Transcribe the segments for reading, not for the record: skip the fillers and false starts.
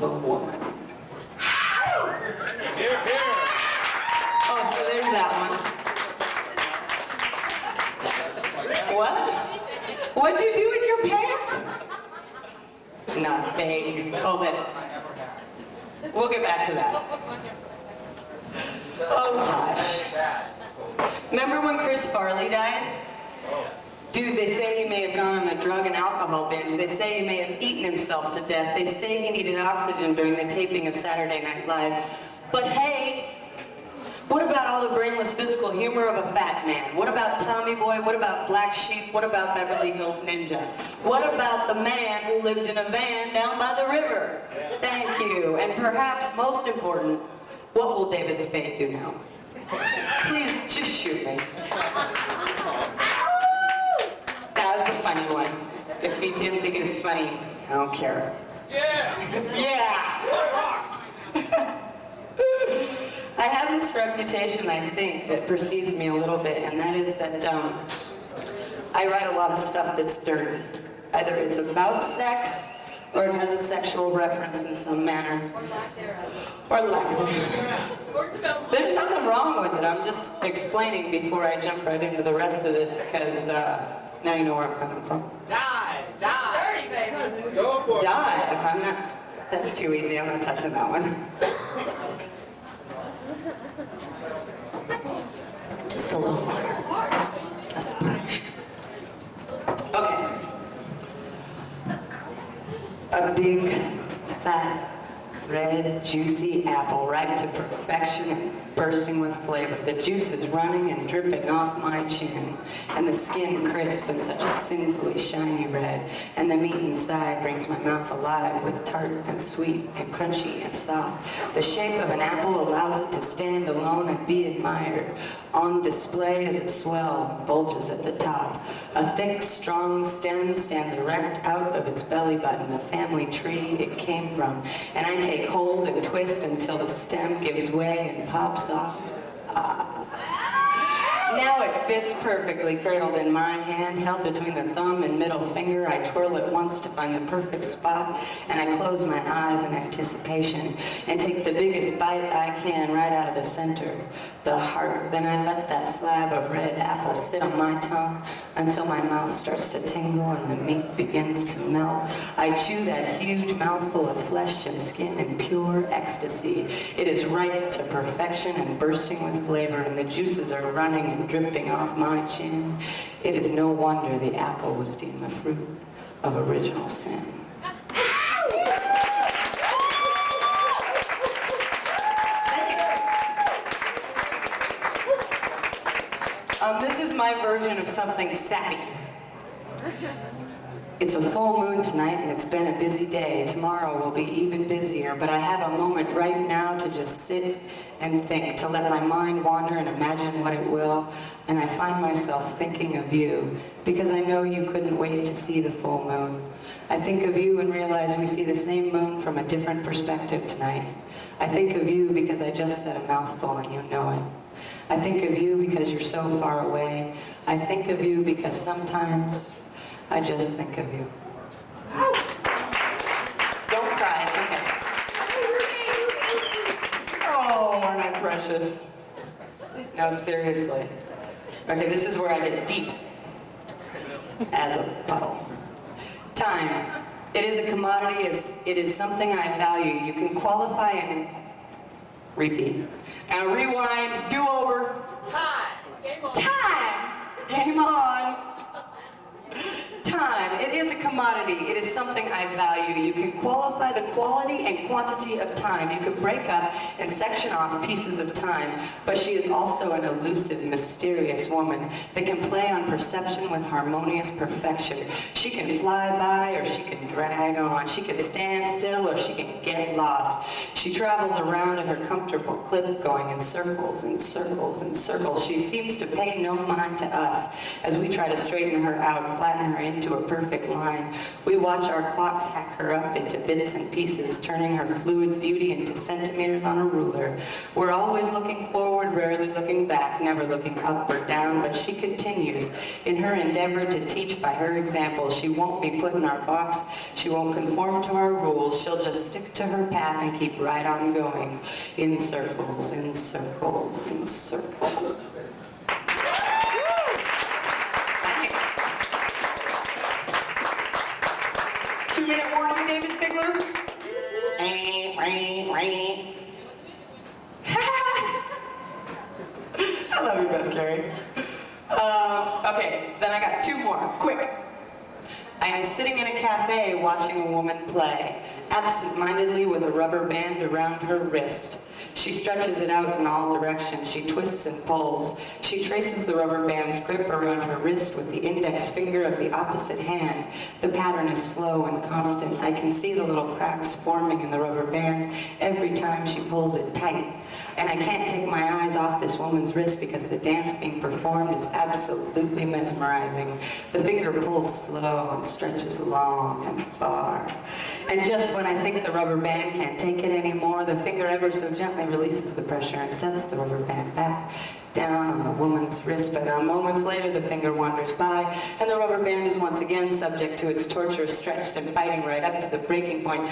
of a woman. Here, here. Oh, so there's that one. What? What'd you do in your pants? Nothing. Oh, that's... We'll get back to that. Oh, gosh. Remember when Chris Farley died? Dude, they say he may have gone on a drug and alcohol binge. They say he may have eaten himself to death. They say he needed oxygen during the taping of Saturday Night Live. But hey, what about all the brainless physical humor of a fat man? What about Tommy Boy? What about Black Sheep? What about Beverly Hills Ninja? What about the man who lived in a van down by the river? Thank you. And perhaps most important, what will David Spade do now? Please, just shoot me. That was the funny one. If he didn't think it was funny, I don't care. Yeah! Yeah! I have this reputation, I think, that precedes me a little bit, and that is that I write a lot of stuff that's dirty. Either it's about sex, or it has a sexual reference in some manner. Or lack thereof. There's nothing wrong with it. I'm just explaining before I jump right into the rest of this, because now you know where I'm coming from. Die! Die! Dirty, baby. Go for it! Die, if I'm not... That's too easy, I'm not touching that one. Just a little water. Just parched. Okay. A big, fat, red, juicy apple, ripe to perfection and bursting with flavor. The juice is running and dripping off my chin, and the skin crisp and such a sinfully shiny red, and the meat inside brings my mouth alive with tart and sweet and crunchy and soft. The shape of an apple allows it to stand alone and be admired, on display as it swells and bulges at the top. A thick, strong stem stands erect out of its belly button, the family tree it came from, and I take hold and twist until the stem gives way and pops off. Now it fits perfectly, cradled in my hand, held between the thumb and middle finger. I twirl it once to find the perfect spot, and I close my eyes in anticipation and take the biggest bite I can right out of the center, the heart. Then I let that slab of red apple sit on my tongue until my mouth starts to tingle and the meat begins to melt. I chew that huge mouthful of flesh and skin in pure ecstasy. It is ripe to perfection and bursting with flavor, and the juices are running and dripping off my chin. It is no wonder the apple was deemed the fruit of original sin. This is my version of something sappy. It's a full moon tonight, and it's been a busy day. Tomorrow will be even busier, but I have a moment right now to just sit and think, to let my mind wander and imagine what it will, and I find myself thinking of you, because I know you couldn't wait to see the full moon. I think of you and realize we see the same moon from a different perspective tonight. I think of you because I just said a mouthful and you know it. I think of you because you're so far away. I think of you because sometimes I just think of you. Don't cry, it's okay. Oh, aren't I precious? No, seriously. Okay, this is where I get deep as a puddle. Time. It is a commodity, it is something I value. You can qualify and repeat. And rewind, do over. Time. Game on. Time! Game on! Time. It is a commodity. It is something I value. You can qualify the quality and quantity of time. You can break up and section off pieces of time, but she is also an elusive, mysterious woman that can play on perception with harmonious perfection. She can fly by or she can drag on. She can stand still or she can get lost. She travels around at her comfortable clip, going in circles and circles and circles. She seems to pay no mind to us as we try to straighten her out, flatten her into a perfect line. We watch our clocks hack her up into bits and pieces, turning her fluid beauty into centimeters on a ruler. We're always looking forward, rarely looking back, never looking up or down, but she continues in her endeavor to teach by her example. She won't be put in our box. She won't conform to our rules. She'll just stick to her path and keep right on going, in circles, in circles, in circles. Thanks. 2-minute warning, David Figler. I love you, Beth Carey. Okay, then I got 2 more, quick. I am sitting in a cafe watching a woman play, absent-mindedly with a rubber band around her wrist. She stretches it out in all directions. She twists and pulls. She traces the rubber band's grip around her wrist with the index finger of the opposite hand. The pattern is slow and constant. I can see the little cracks forming in the rubber band every time she pulls it tight. And I can't take my eyes off this woman's wrist because the dance being performed is absolutely mesmerizing. The finger pulls slow and stretches long and far. And just when I think the rubber band can't take it anymore, the finger ever so gently releases the pressure and sets the rubber band back down on the woman's wrist. But moments later, the finger wanders by, and the rubber band is once again subject to its torture, stretched and biting right up to the breaking point,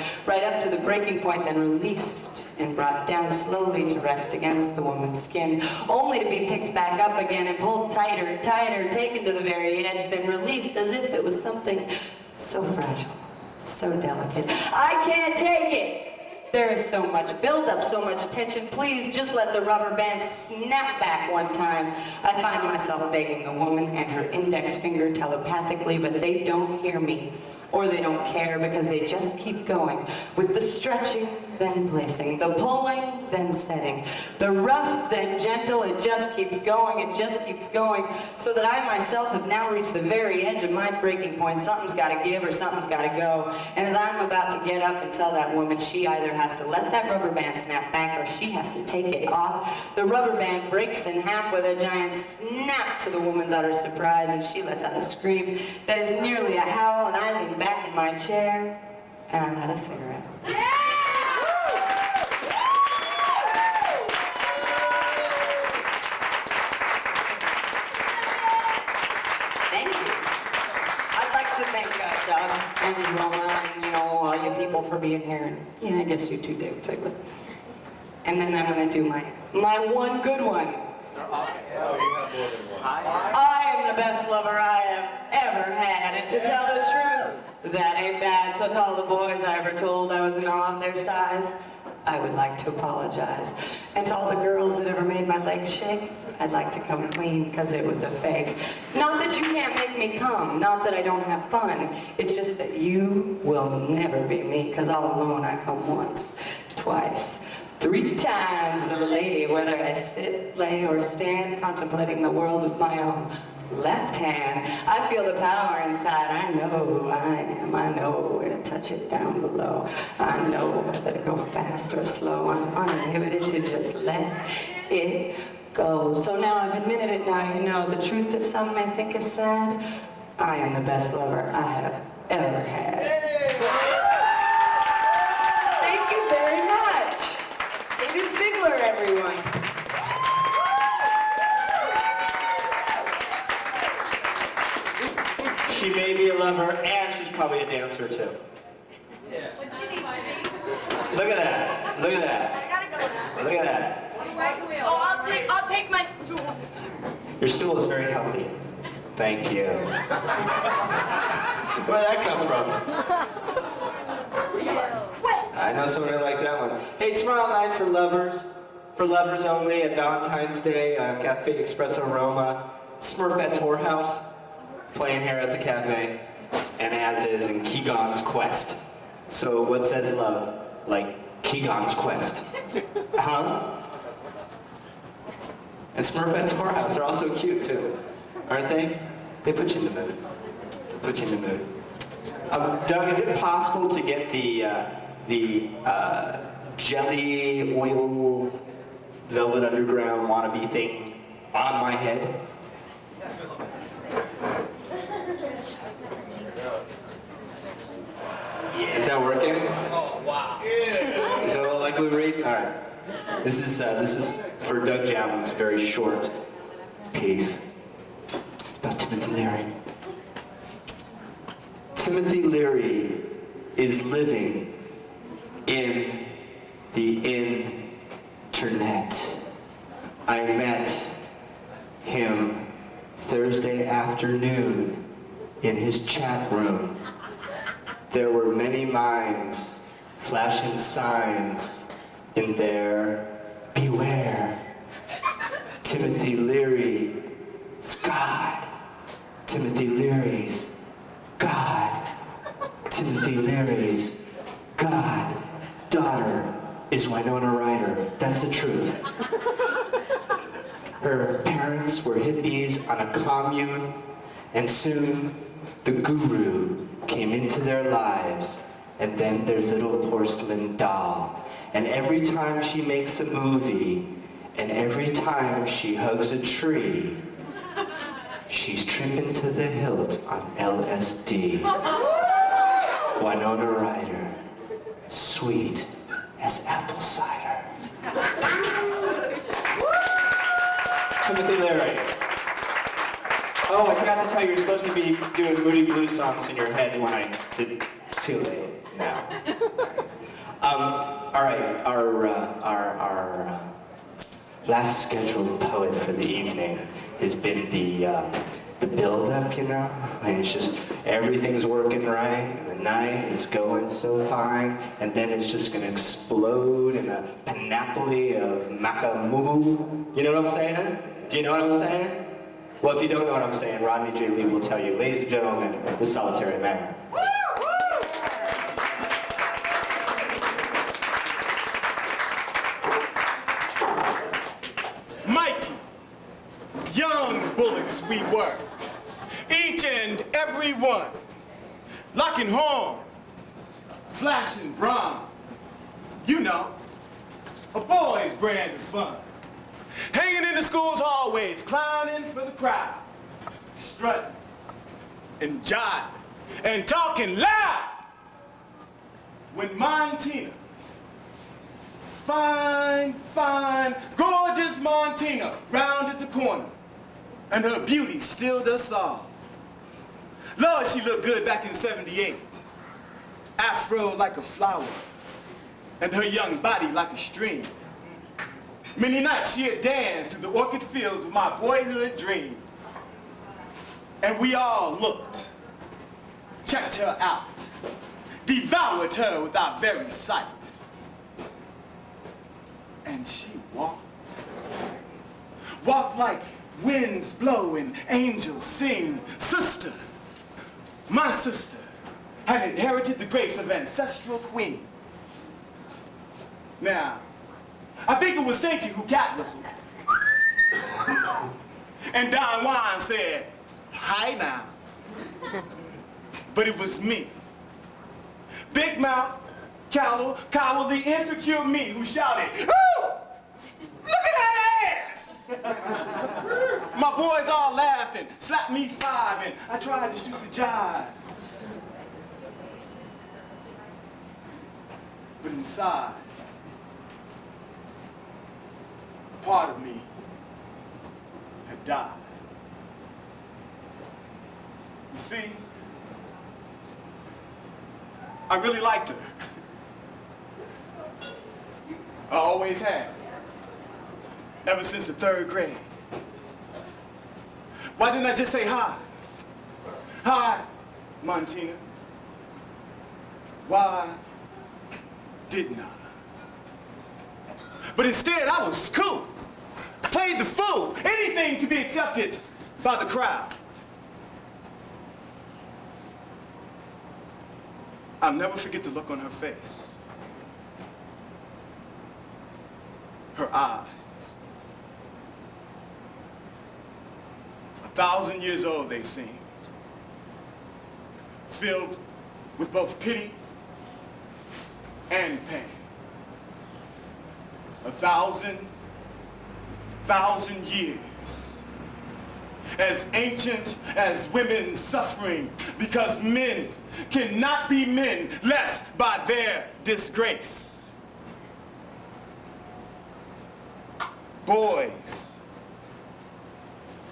then released and brought down slowly to rest against the woman's skin, only to be picked back up again and pulled tighter, tighter, taken to the very edge, then released as if it was something so fragile, so delicate. I can't take it! There is so much buildup, so much tension. Please just let the rubber band snap back one time. I find myself begging the woman and her index finger telepathically, but they don't hear me. Or they don't care because they just keep going. With the stretching, then placing. The pulling, then setting. The rough, then gentle. It just keeps going, it just keeps going. So that I myself have now reached the very edge of my breaking point. Something's gotta give or something's gotta go. And as I'm about to get up and tell that woman she either has to let that rubber band snap back or she has to take it off, the rubber band breaks in half with a giant snap to the woman's utter surprise, and she lets out a scream that is nearly a howl, and I lean back in my chair and I light a cigarette. Thank you. I'd like to thank Doug and Roma and, all you people for being here. And, yeah, I guess you too, David Figler. And then I'm going to do my one good one. I am the best lover I have ever had, and to tell the truth, that ain't bad. So to all the boys I ever told I was in awe of their size, I would like to apologize. And to all the girls that ever made my legs shake, I'd like to come clean, because it was a fake. Not that you can't make me come, not that I don't have fun, it's just that you will never be me, because all alone I come once, twice, 3 times the lady, whether I sit, lay, or stand, contemplating the world with my own left hand. I feel the power inside. I know who I am. I know where to touch it down below. I know whether to go fast or slow. I'm uninhibited to just let it go. So now I've admitted it, now you know the truth that some may think is sad. I am the best lover I have ever had. Thank you very much. David Figler, everyone. She may be a lover, and she's probably a dancer too. Yeah. Look at that! Look at that! I gotta go. Look at that! Oh, I'll take my stool. Your stool is very healthy. Thank you. Where'd that come from? I know someone who likes that one. Hey, tomorrow night for lovers only at Valentine's Day, Cafe Espresso Roma, Smurfette's Whorehouse, playing here at the cafe, and as is in Keegan's Quest. So what says love like Keegan's Quest? Huh? And Smurfette's Whorehouse, they're also cute too, aren't they? They put you in the mood. They put you in the mood. Doug, is it possible to get the jelly, oil, Velvet Underground wannabe thing on my head. Is that working? Oh, wow. Is that a little like Lou Reed? All right. This is for Doug Jamlin's very short piece about Timothy Leary. Timothy Leary is living in the internet. I met him Thursday afternoon in his chat room. There were many minds flashing signs in there. Beware. Timothy Leary's God. Timothy Leary's God. Timothy Leary's God. Daughter is Winona Ryder. That's the truth. Her parents were hippies on a commune, and soon the guru came into their lives, and then their little porcelain doll. And every time she makes a movie, and every time she hugs a tree, she's tripping to the hilt on LSD. Winona Ryder, sweet as apple cider. Thank you. Timothy Leary. Oh, I forgot to tell you, you're supposed to be doing Moody Blues songs in your head when I did. It's too late now. All right, our last scheduled poet for the evening has been the build-up, you know? And it's just, everything's working right, and the night is going so fine, and then it's just gonna explode in a panoply of macamoo. You know what I'm saying? Do you know what I'm saying? Well, if you don't know what I'm saying, Rodney J. Lee will tell you. Ladies and gentlemen, the Solitary Man. Mighty, young bullets we were, each and every one, locking horns, flashing bronze, you know, a boy's brand of fun. Hanging in the school's hallways, clowning for the crowd, strutting and jiving and talking loud. When Montina, fine, gorgeous Montina, rounded the corner, and her beauty stilled us all. Lord, she looked good back in '78. Afro like a flower, and her young body like a stream. Many nights she had danced through the orchid fields of my boyhood dreams. And we all looked, checked her out, devoured her with our very sight. And she walked like winds blow and angels sing. Sister, my sister, had inherited the grace of ancestral queens. Now, I think it was Sainty who cat whistled. And Don Juan said, hi now. But it was me. Big mouth, cowardly, insecure me who shouted, ooh! Look at that ass! My boys all laughed and slapped me 5, and I tried to shoot the jive. But inside, part of me had died. You see, I really liked her. I always have, ever since the 3rd grade. Why didn't I just say hi? Hi, Montina. Why didn't I? But instead, I was cool. Played the fool. Anything to be accepted by the crowd. I'll never forget the look on her face. Her eyes. 1,000 years old they seemed. Filled with both pity and pain. 1,000 years. As ancient as women suffering because men cannot be men less by their disgrace. Boys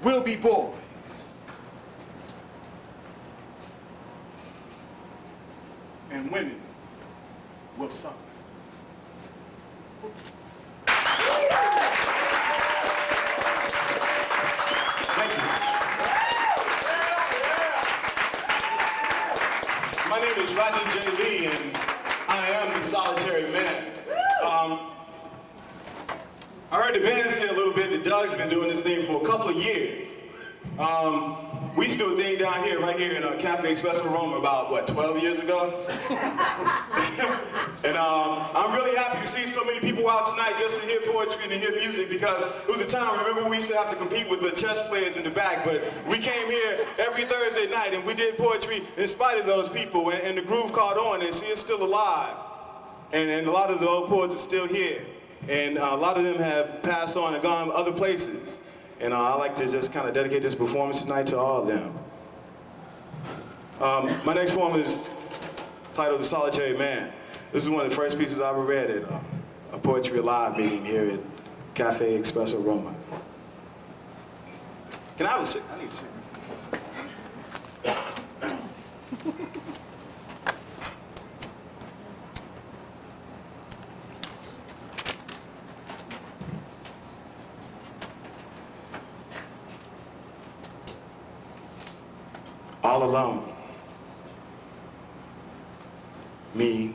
will be boys, and women will suffer. Thank you. My name is Rodney J. Lee, and I am the Solitary Man. I heard the band's here a little bit. The Doug's been doing this thing for a couple of years. We used to do a thing down here, right here in Cafe Espresso Roma about, what, 12 years ago? And I'm really happy to see so many people out tonight just to hear poetry and to hear music, because it was a time, remember, we used to have to compete with the chess players in the back, but we came here every Thursday night and we did poetry in spite of those people, and the groove caught on, and see, it's still alive. And a lot of the old poets are still here. And a lot of them have passed on and gone other places. And I like to just kind of dedicate this performance tonight to all of them. My next poem is titled The Solitary Man. This is one of the first pieces I ever read at a Poetry Alive meeting here at Cafe Espresso Roma. Can I have a cigarette? I need a cigarette. All alone. Me,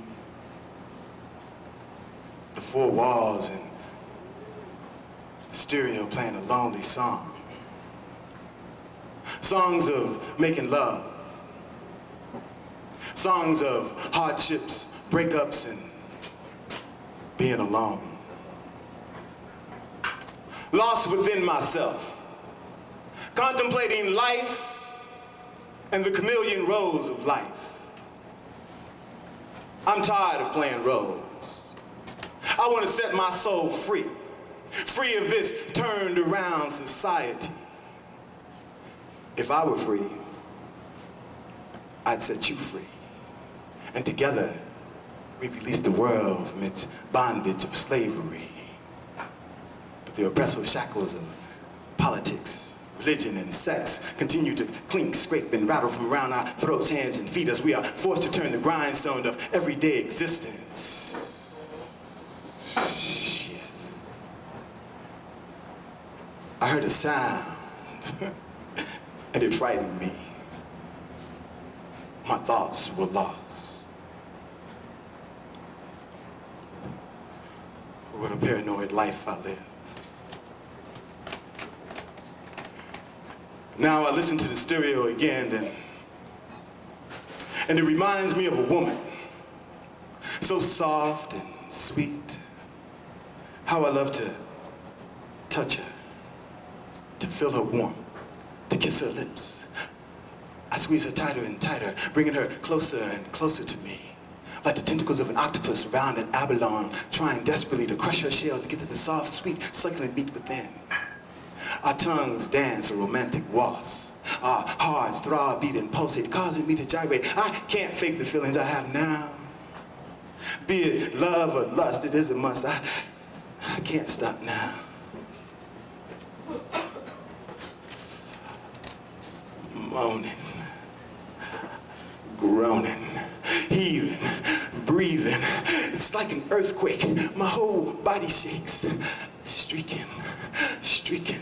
the four walls, and the stereo playing a lonely song. Songs of making love. Songs of hardships, breakups, and being alone. Lost within myself, contemplating life and the chameleon roles of life. I'm tired of playing roles. I want to set my soul free, free of this turned around society. If I were free, I'd set you free. And together, we release the world from its bondage of slavery. But the oppressive shackles of politics, religion, and sex continue to clink, scrape, and rattle from around our throats, hands, and feet as we are forced to turn the grindstone of everyday existence. Shit. I heard a sound, and it frightened me. My thoughts were lost. What a paranoid life I live. Now I listen to the stereo again, and it reminds me of a woman, so soft and sweet. How I love to touch her, to feel her warmth, to kiss her lips. I squeeze her tighter and tighter, bringing her closer and closer to me, like the tentacles of an octopus around an abalone, trying desperately to crush her shell to get to the soft, sweet, succulent meat within. Our tongues dance a romantic waltz. Our hearts throb, beat, and pulsate, causing me to gyrate. I can't fake the feelings I have now. Be it love or lust, it is a must. I can't stop now. Moaning, groaning, heaving, breathing. It's like an earthquake. My whole body shakes. Streaking, streaking,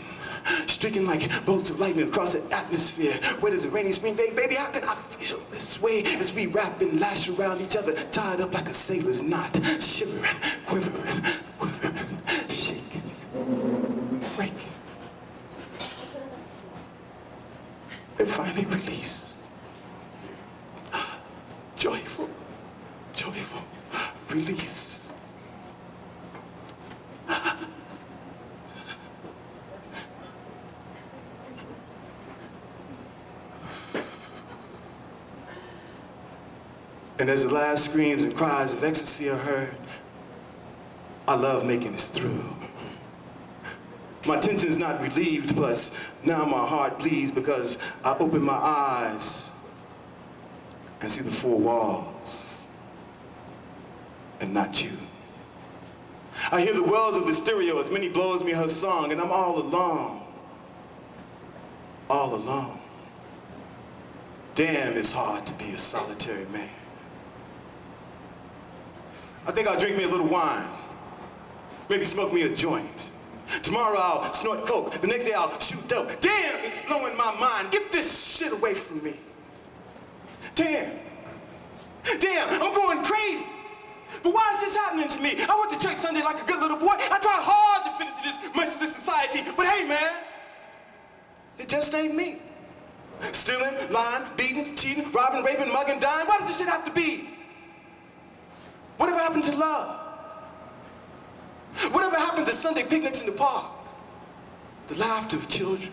streaking like bolts of lightning across the atmosphere. Where does the rainy spring day? Baby, how can I feel this way as we wrap and lash around each other, tied up like a sailor's knot, shivering, quivering, quivering, shaking, breaking. And finally release. Joyful, joyful release. And as the last screams and cries of ecstasy are heard, I love making this through. My tension's not relieved, plus now my heart bleeds because I open my eyes and see the four walls and not you. I hear the wells of the stereo as Minnie blows me her song, and I'm all alone. All alone. Damn, it's hard to be a solitary man. I think I'll drink me a little wine. Maybe smoke me a joint. Tomorrow I'll snort coke. The next day I'll shoot dope. Damn, it's blowing my mind. Get this shit away from me. Damn, I'm going crazy. But why is this happening to me? I went to church Sunday like a good little boy. I tried hard to fit into this merciless society. But hey, man, it just ain't me. Stealing, lying, beating, cheating, robbing, raping, mugging, dying. Why does this shit have to be? Whatever happened to love? Whatever happened to Sunday picnics in the park? The laughter of children,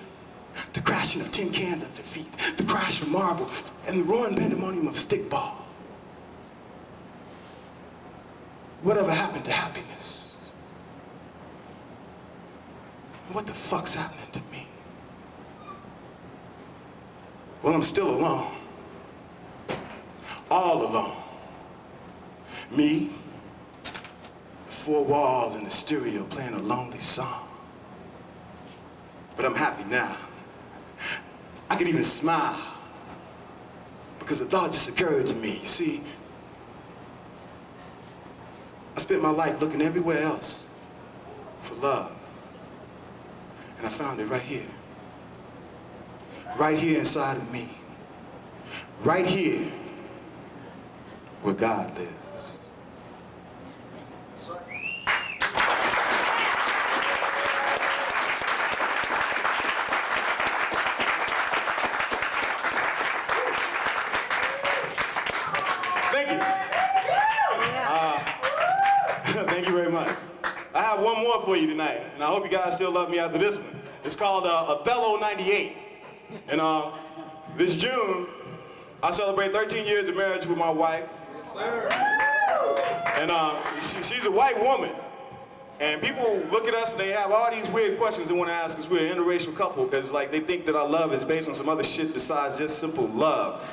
the crashing of tin cans at their feet, the crash of marbles, and the roaring pandemonium of stickball. Whatever happened to happiness? What the fuck's happening to me? Well, I'm still alone. All alone. Me, the four walls and the stereo playing a lonely song. But I'm happy now. I can even smile because a thought just occurred to me. See, I spent my life looking everywhere else for love. And I found it right here. Right here inside of me. Right here where God lives. Thank you. Thank you very much. I have one more for you tonight, and I hope you guys still love me after this one. It's called Othello 98. And this June, I celebrate 13 years of marriage with my wife. Yes, sir. And she's a white woman. And people look at us and they have all these weird questions they want to ask us. We're an interracial couple because like they think that our love is based on some other shit besides just simple love.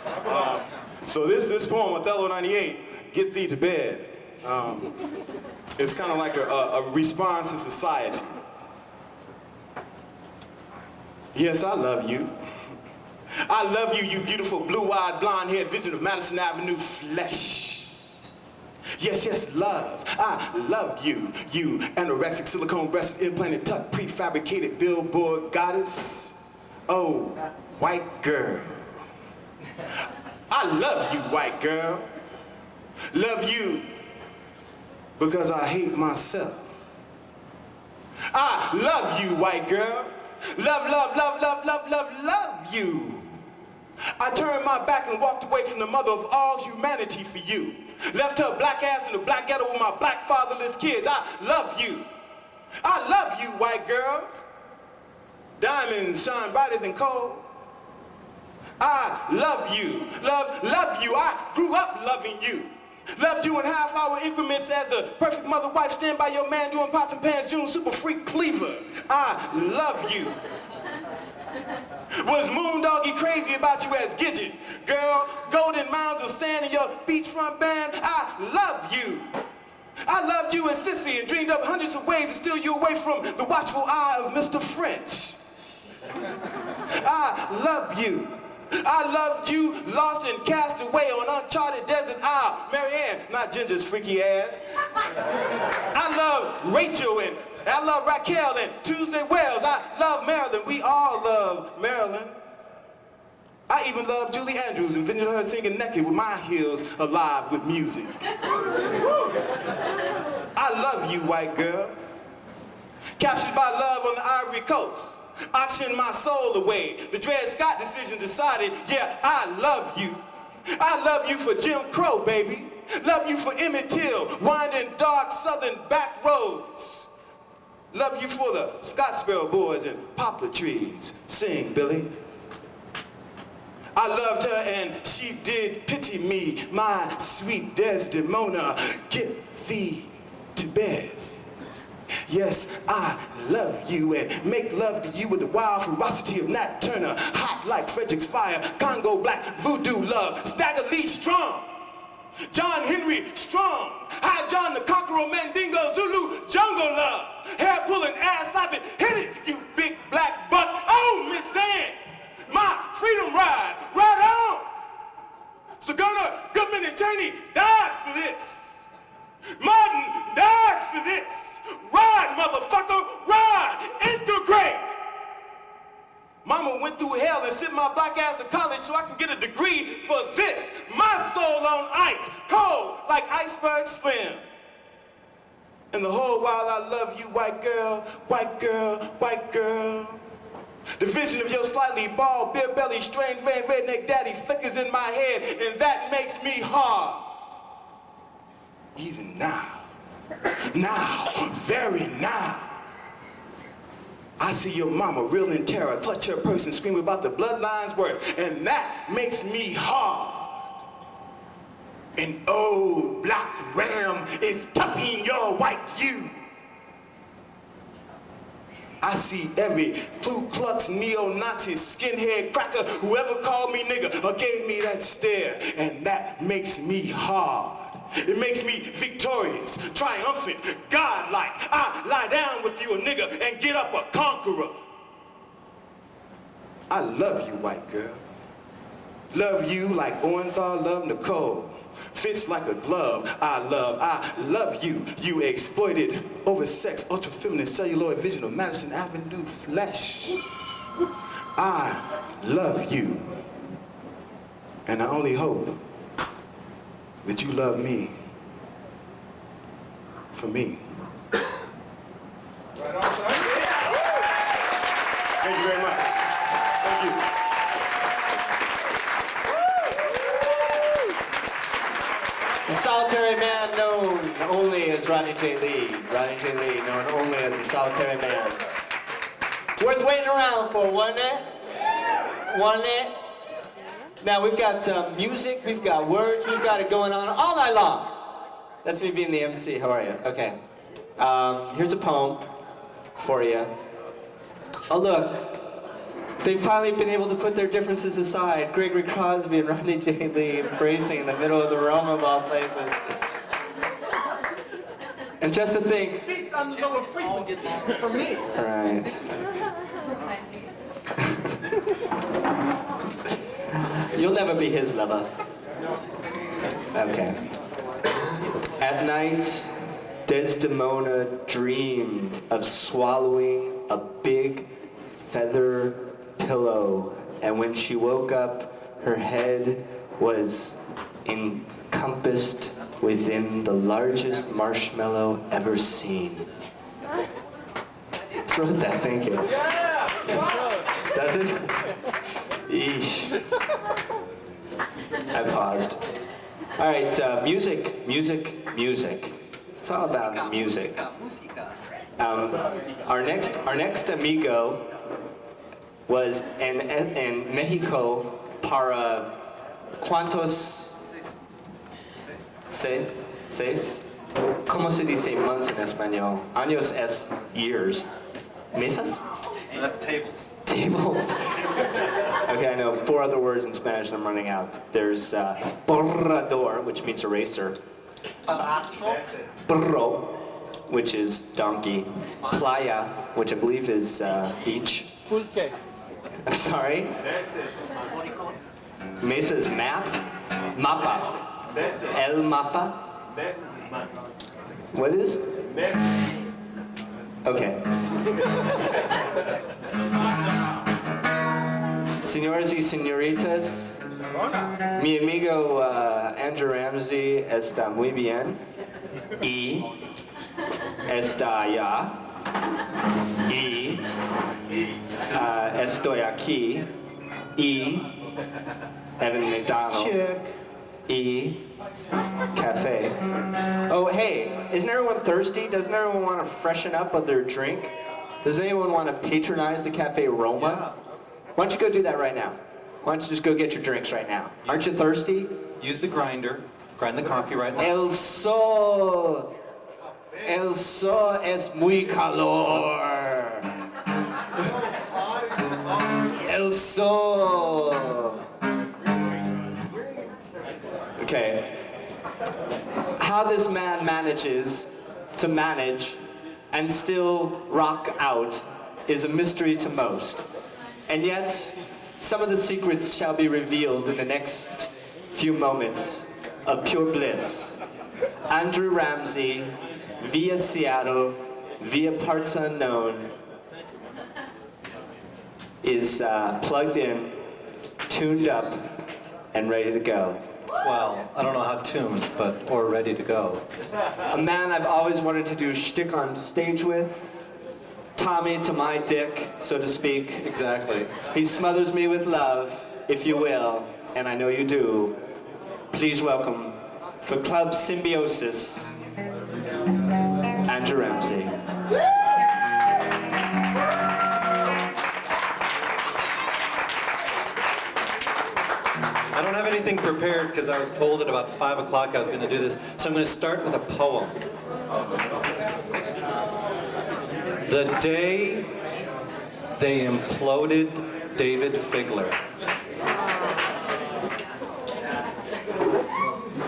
So this poem, Othello 98, Get Thee to Bed, it's kind of like a response to society. Yes, I love you. I love you, you beautiful blue-eyed, blonde-haired vision of Madison Avenue flesh. Yes, love. I love you, you anorexic, silicone-breasted, implanted, tucked, prefabricated billboard goddess. Oh, white girl. I love you, white girl. Love you because I hate myself. I love you, white girl. Love you. I turned my back and walked away from the mother of all humanity for you. Left her black ass in the black ghetto with my black fatherless kids. I love you. I love you, white girls. Diamonds shine brighter than coal. I love you. Love you. I grew up loving you. Loved you in half-hour increments as the perfect mother-wife, stand by your man doing pots and pans, June super freak cleaver. I love you. Was Moondoggy crazy about you as Gidget? Girl, golden mounds of sand in your beachfront band. I love you. I loved you in Sicily and dreamed up hundreds of ways to steal you away from the watchful eye of Mr. French. I love you. I loved you, lost and cast away on uncharted desert isle. Marianne, not Ginger's freaky ass. I love Rachel and I love Raquel and Tuesday Wells. I love Marilyn. We all love Marilyn. I even love Julie Andrews and visited her singing naked with my heels alive with music. I love you, white girl. Captured by love on the Ivory Coast. Auctioned my soul away. The Dred Scott decision decided, yeah, I love you. I love you for Jim Crow, baby. Love you for Emmett Till, winding dark southern back roads. Love you for the Scott Sparrow boys and poplar trees. Sing, Billy. I loved her and she did pity me, my sweet Desdemona. Get thee to bed. Yes, I love you and make love to you with the wild ferocity of Nat Turner. Hot like Frederick's fire, Congo black, voodoo love, Stagger Lee strong. John Henry strong. High John the Conqueror, Mandingo, Zulu, jungle love. Hair pulling, ass slapping, hit it, you big black buck. Oh, Miss Ann, my freedom ride, ride on. Sojourner Goodman and Cheney died for this. Martin died for this. Ride, motherfucker, ride, integrate. Mama went through hell and sent my black ass to college so I can get a degree for this. My soul on ice, cold like Iceberg Slim. And the whole while I love you, white girl, white girl, white girl. The vision of your slightly bald, beer-belly, strained vein, redneck daddy flickers in my head, and that makes me hard. Even now, very now. I see your mama reel in terror, clutch her purse and scream about the bloodline's worth, and that makes me hard. An old black ram is tucking your white you. I see every Ku Klux neo-Nazi skinhead cracker who ever called me nigga or gave me that stare, and that makes me hard. It makes me victorious, triumphant, godlike. I lie down with you a nigga and get up a conqueror. I love you, white girl. Love you like Orenthal loved Nicole. Fits like a glove. I love you. You exploited, oversexed, ultra-feminine celluloid vision of Madison Avenue flesh. I love you. And I only hope that you love me for me. Right on, son. Thank you very much. Thank you. The solitary man known only as Ronnie J. Lee. Ronnie J. Lee, known only as the solitary man. Worth waiting around for, wasn't it? Wasn't it? Now we've got music, we've got words, we've got it going on all night long. That's me being the MC. How are you? Okay. Here's a poem for you. Oh look. They've finally been able to put their differences aside. Gregory Crosby and Ronnie J. Lee embracing in the middle of the Roma of all places. And just to think. Speaks on the lower frequencies for me. Right. You'll never be his lover. Okay. At night, Desdemona dreamed of swallowing a big feather pillow, and when she woke up, her head was encompassed within the largest marshmallow ever seen. Just wrote that, thank you. Does it? Eesh. I paused. All right, music. It's all about music. Our next amigo was en Mexico para ¿cuántos? Seis? ¿Cómo se dice months in español? Años es years. Mesas? That's tables. Tables. Okay, I know 4 other words in Spanish and I'm running out. There's borrador, which means eraser. Burro, which is donkey. Playa, which I believe is beach. Pulque. I'm sorry? Mesa is map. Mapa. El mapa. What is? Okay. Señores y señoritas, mi amigo Andrew Ramsey está muy bien y está allá y estoy aquí y Evan McDonald y cafe. Oh, hey, isn't everyone thirsty? Doesn't everyone want to freshen up with their drink? Does anyone want to patronize the Cafe Roma? Why don't you go do that right now? Why don't you just go get your drinks right now? Aren't you thirsty? Use the grinder. Grind the coffee right now. El Sol. El sol es muy calor. El sol. Okay. How this man manages to manage and still rock out is a mystery to most. And yet, some of the secrets shall be revealed in the next few moments of pure bliss. Andrew Ramsey, via Seattle, via parts unknown, is plugged in, tuned up, and ready to go. Well, I don't know how tuned, but or ready to go. A man I've always wanted to do shtick on stage with. Tommy to my dick, so to speak. Exactly. He smothers me with love, if you will, and I know you do. Please welcome, for Club Symbiosis, Andrew Ramsey. I don't have anything prepared because I was told at about 5 o'clock I was going to do this, so I'm going to start with a poem. The day they imploded David Figler.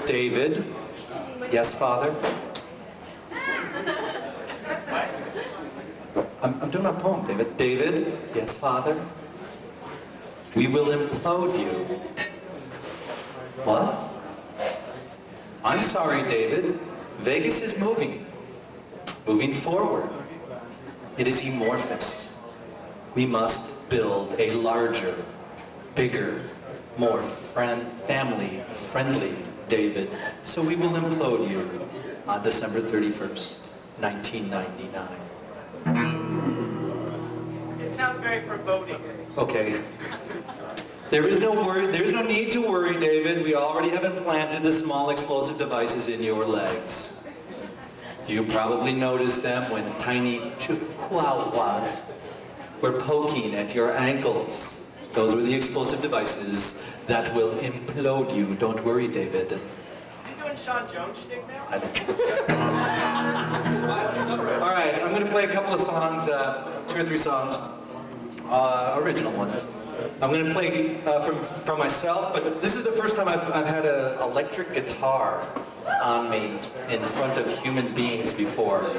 David, yes, Father? I'm doing my poem, David. David, yes, Father? We will implode you. What? I'm sorry, David. Vegas is moving forward. It is amorphous. We must build a larger, bigger, more family-friendly David. So we will implode you on December 31st, 1999. It sounds very foreboding. Okay. There is no need to worry, David. We already have implanted the small explosive devices in your legs. You probably noticed them when tiny chihuahuas were poking at your ankles. Those were the explosive devices that will implode you. Don't worry, David. Is he doing Sean Jones shtick now? I don't. All right, I'm going to play a couple of songs, 2 or 3 songs, original ones. I'm going to play from myself, but this is the first time I've had an electric guitar on me in front of human beings before.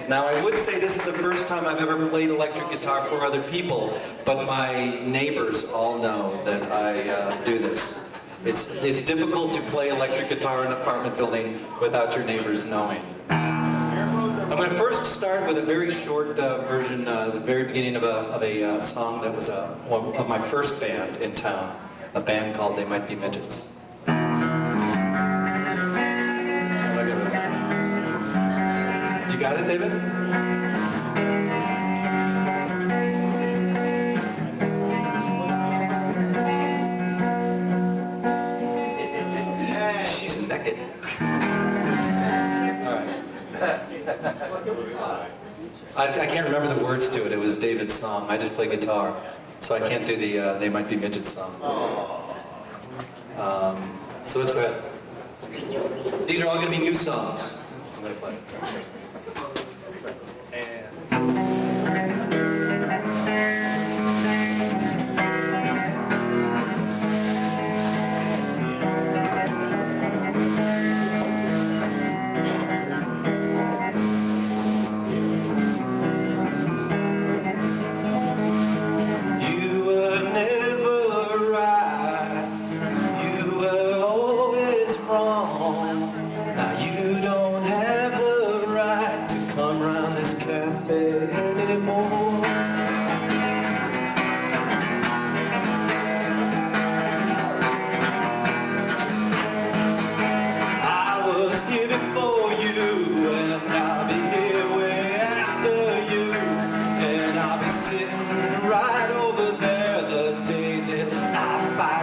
Now, I would say this is the first time I've ever played electric guitar for other people, but my neighbors all know that I do this. It's difficult to play electric guitar in an apartment building without your neighbors knowing. I'm going to first start with a very short version, the very beginning of a song that was one of my first band in town, a band called They Might Be Midgets. You got it, David? She's naked. All right. I can't remember the words to it. It was David's song. I just play guitar, so I can't do the They Might Be Midgets song. So let's go ahead. These are all going to be new songs. I'm going to play.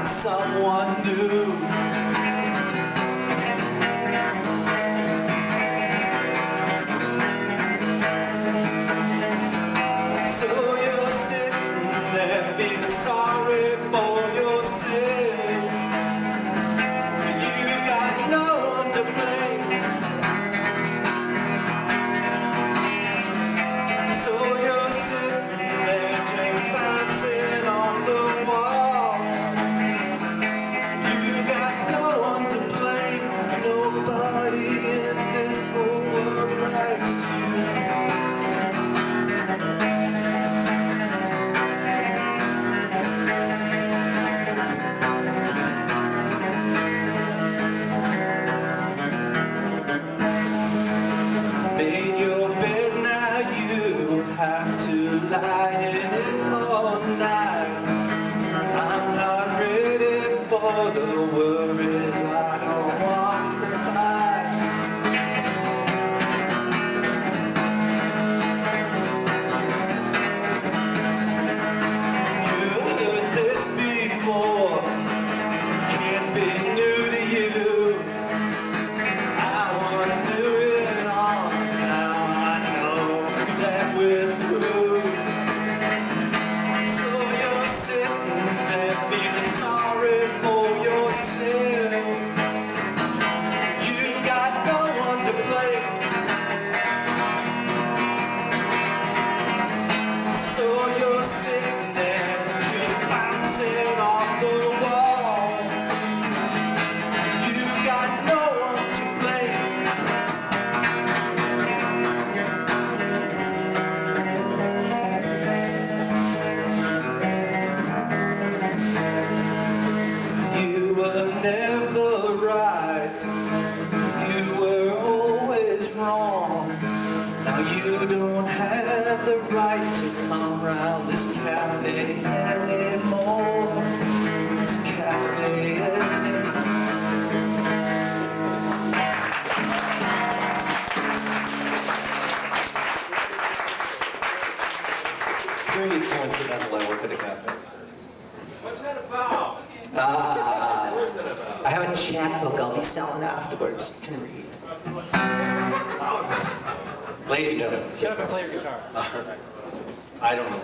Someone new. You don't have the right to come round this cafe anymore. This cafe anymore. Really coincidental, I work at a cafe. What's that about? I have a chat book I'll be selling afterwards. You can read. Ladies and gentlemen. Shut up and play your guitar. I don't know.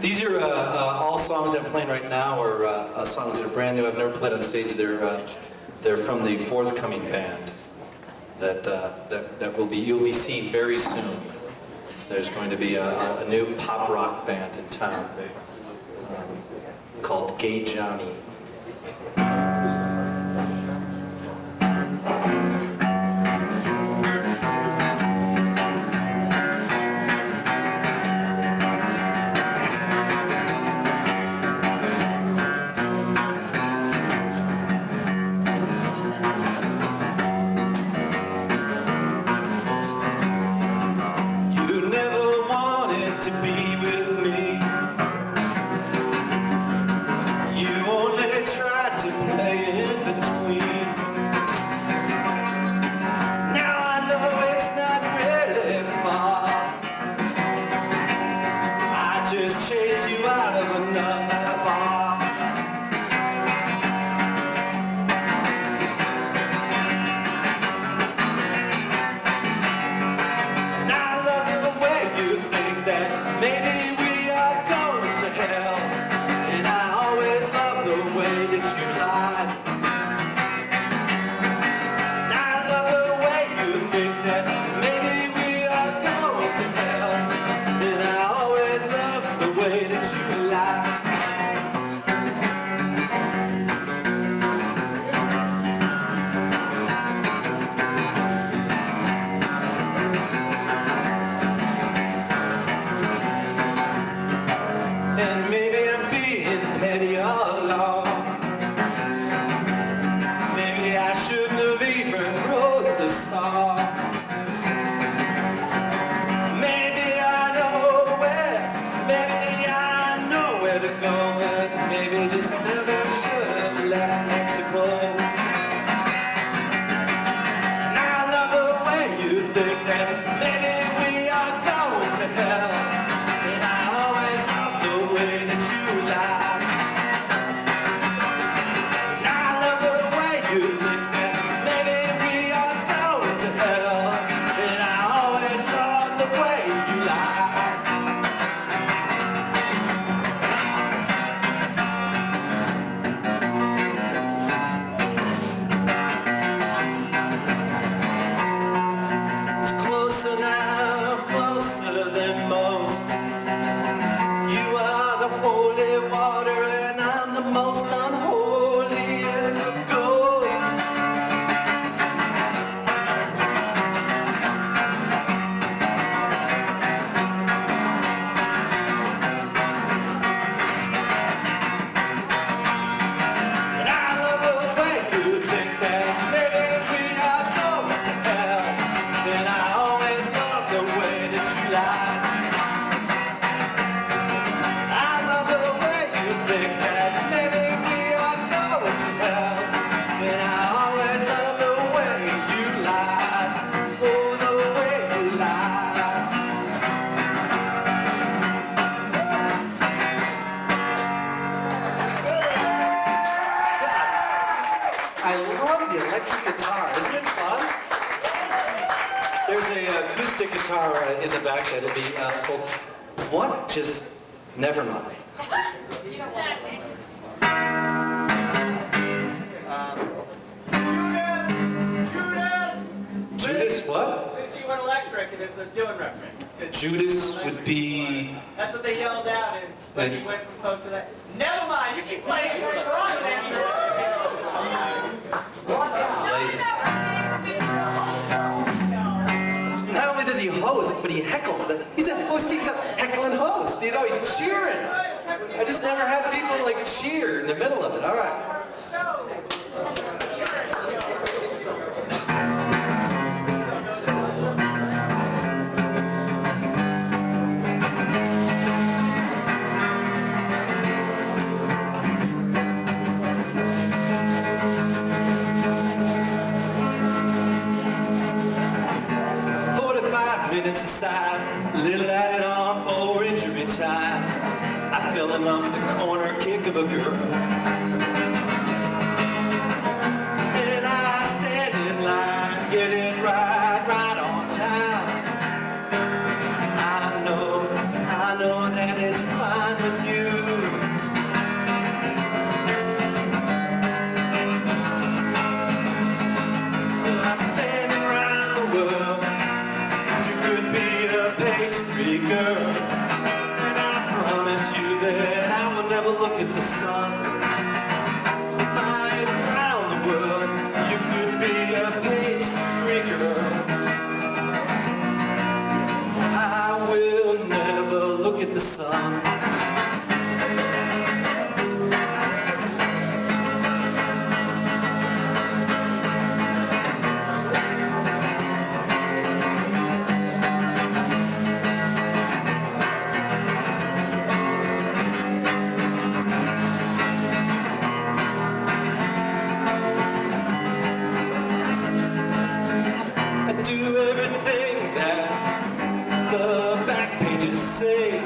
These are all songs I'm playing right now, or songs that are brand new. I've never played on stage. They're from the forthcoming band that you'll be seeing very soon. There's going to be a new pop rock band in town called Gay Johnny. In the back that'll be sold. What? Just never mind. Judas what? Since you went electric, and it's a Dylan reference. Judas would be. That's what they yelled out when he went from folk to that. Never mind, you keep playing for rock, man. host, but he heckles. He's a host, he's a heckling host. You know, he's cheering. I just never had people like cheer in the middle of it. All right. 45 minutes aside, little added on for injury time. I fell in love with the corner kick of a girl. And I stand in line, get it right on time. I know that it's fine with you. I'm standing around the world, 'cause you could be a page 3 girl. And I promise you that I will never look at the sun. Flying around the world, you could be a page 3 girl. I will never look at the sun. I do everything that the back pages say.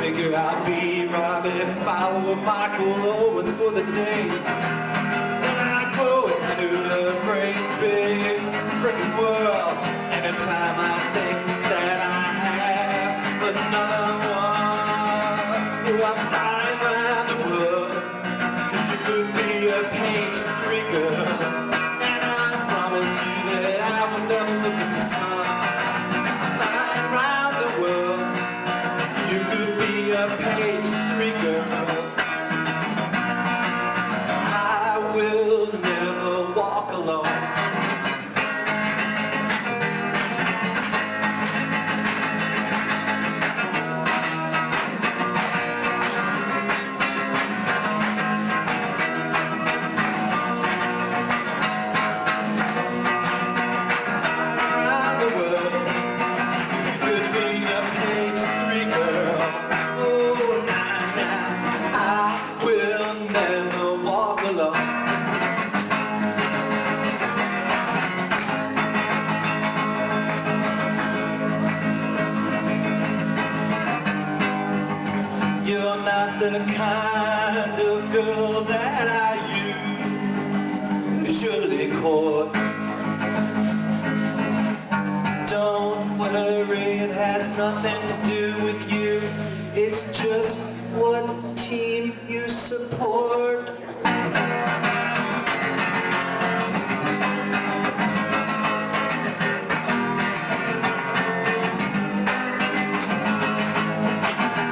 Figure I'll be Robbie Fowler, Michael Owens for the day. And I go into the great big freaking world. Every time I think that I have another one, I'm flying around the world, 'cause you could be a page 3 girl. And I promise you that I will never look at the sun. Flying around the world, you could be a page 3 girl. I will never walk alone. Around the world, 'cause you could be a page 3 girl. Oh, nah, I will never walk alone. You're not the kind of girl that I usually court. Don't worry, it has nothing to do with you. It's just what team you support.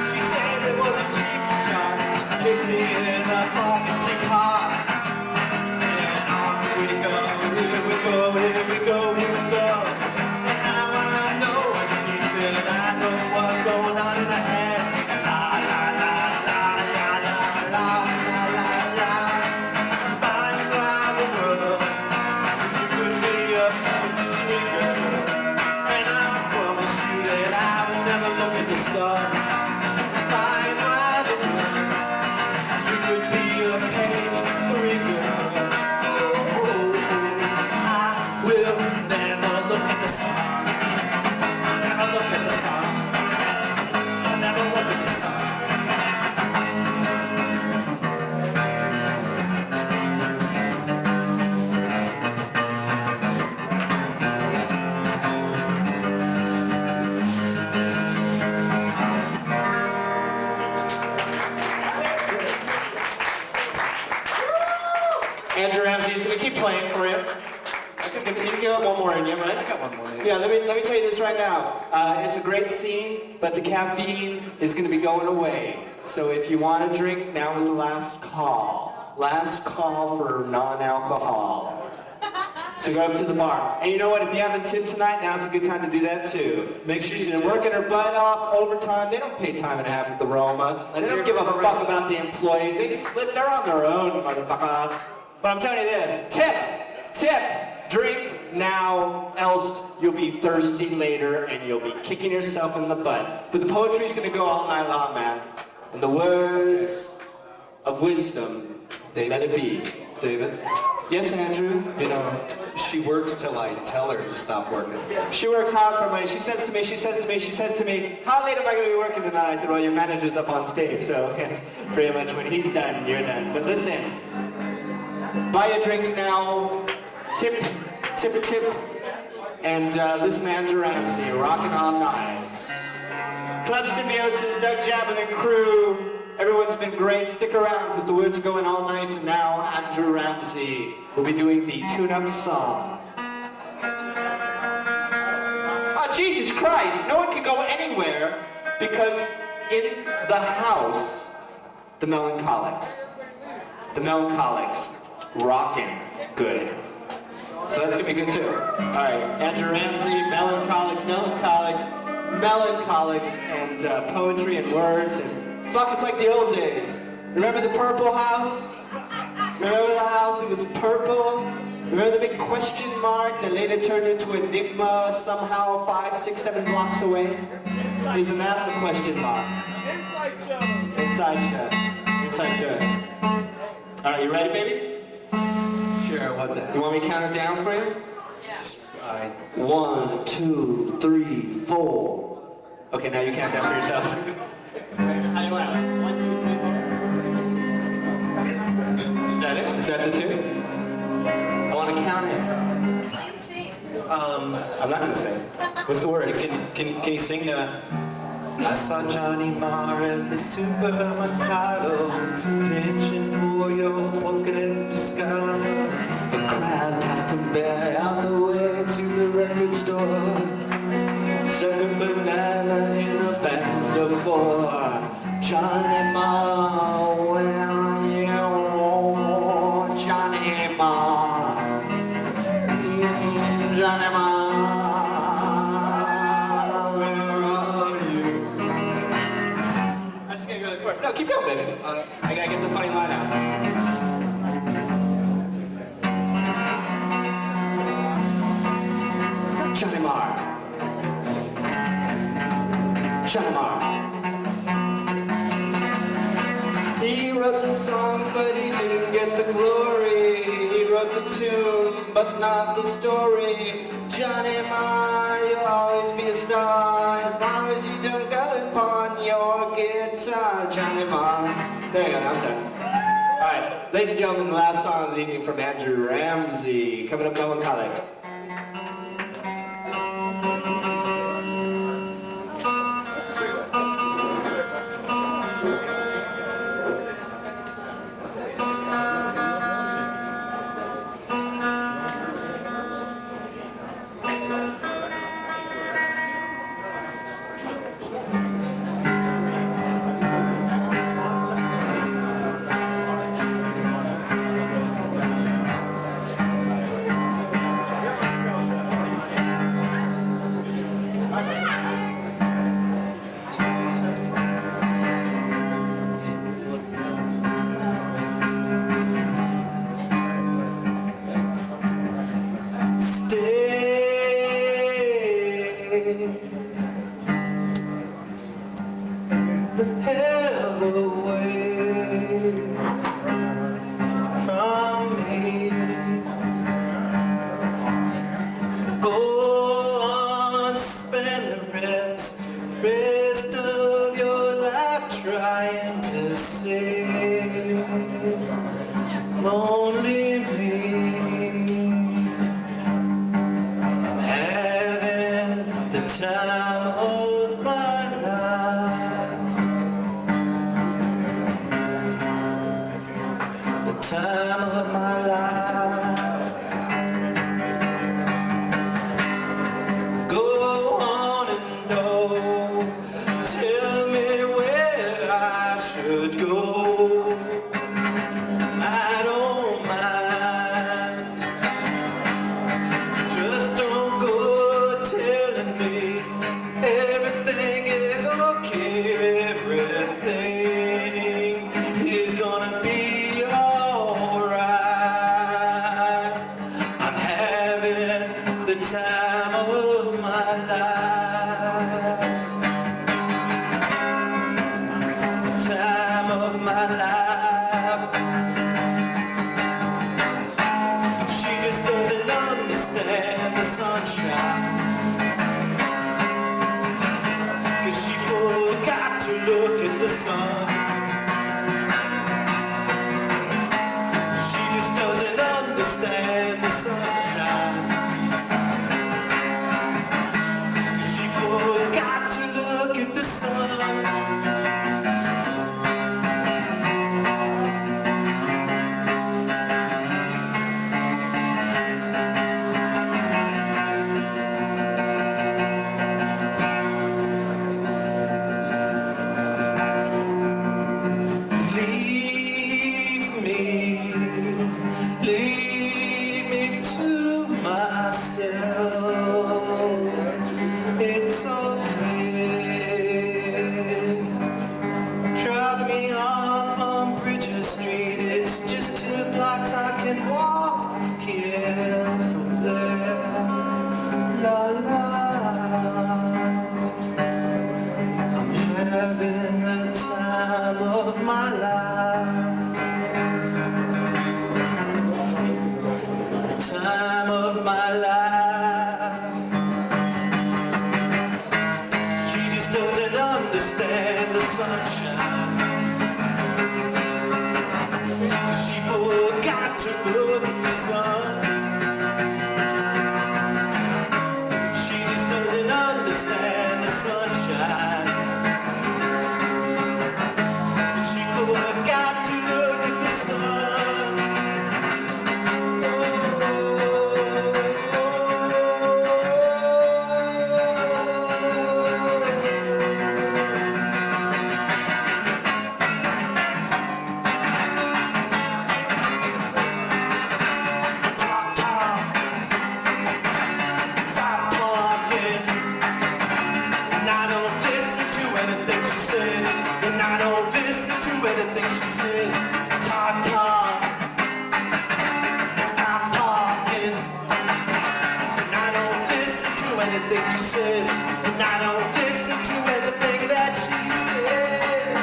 She said it was a cheap shot, kicked me in the fucking teapot. And on we go, here we go, here we go, here we go. And now I know what she said, I know what's going on in her head. La la la la la la la la la la. Flying around the world, 'cause you could be a page 3 girl. And I promise you that I will never look at the sun. Flying around the world, you could be a page 3 girl. Oh, oh, oh. I will never look at the sun. I'll never look at the sun. I'll never look at the sun. Andrew Ramsey's gonna keep playing for you. You can get one more in you, right? I got one more. Yeah, let me tell you this right now. It's a great scene, but the caffeine is going to be going away. So if you want to drink, now is the last call. Last call for non-alcohol. So go up to the bar. And you know what? If you haven't tipped tonight, now's a good time to do that too. Make sure she's been working her butt off overtime. They don't pay time and a half at the Roma. They don't give a fuck about the employees. They slip. They're on their own, motherfucker. But I'm telling you this: tip, drink now, else you'll be thirsty later and you'll be kicking yourself in the butt. But the poetry's gonna go all night long, man. And the words of wisdom, let it be. David, Yes, Andrew? you know, she works till I tell her to stop working. She works hard for money. She says to me, how late am I going to be working tonight? I said, well, your manager's up on stage, so yes, pretty much when he's done, you're done. But listen, buy your drinks now, tip, and listen to Andrew Ramsey, rocking all night. Club Symbiosis, Doug Jablin and crew. Everyone's been great. Stick around because the words are going all night. And now Andrew Ramsey will be doing the tune-up song. Oh, Jesus Christ. No one can go anywhere because in the house, the Melancholics. The Melancholics. Rockin' good. So that's going to be good too. All right. Andrew Ramsey, Melancholics, and poetry and words and fuck, it's like the old days. Remember the purple house? Remember the house? It was purple. Remember the big question mark that later turned into Enigma somehow 5, 6, 7 blocks away? Isn't that the question mark? Inside jokes. All right, you ready, baby? Sure, what the You want me to count it down for you? I 1, 2, 3, 4. Okay, now you count down for yourself. How do you want it? 1, 2, 3, 4. Is that it? Is that the two? I want to count it. I'm not going to sing. What's the words? Can you sing I saw Johnny Marr at the supermercado, pinching pollo, poking at pescado. The crowd passed him by on the way to the record store. Sucking banana in a band of 4. Johnny Marr, where are you? Johnny Marr. Johnny Marr, where are you? I'm just gonna go to the chorus. No, keep going, baby. I gotta get the funny line out. Johnny Marr. Johnny Marr. He wrote the songs, but he didn't get the glory. He wrote the tune, but not the story. Johnny Marr, you'll always be a star as long as you don't go and pawn your guitar. Johnny Marr. There you go, I'm done. All right, ladies and gentlemen, the last song of the evening from Andrew Ramsey. Coming up, Melancholics. the hell away from me. Go on, spend the rest of your life trying to save lonely me. I'm having the time of my life, the time of my life. Go on and tell me where I should go. I don't mind. time of my life. The time of my life. She just doesn't understand the sunshine. 'Cause she forgot to look at the sun. She just doesn't understand the sunshine. She forgot to look at the sun. Leave me to myself. It's okay. Drop me off on Bridges Street. It's just 2 blocks. I can walk here from there. La la. I'm having the time of my life. Time of my life. She just doesn't understand the sunshine. She forgot to look at the sun. She just doesn't understand the sunshine. She forgot to look at the sun. And I don't listen to anything she says. Talk, talk, stop talking. And I don't listen to anything she says. And I don't listen to anything that she says.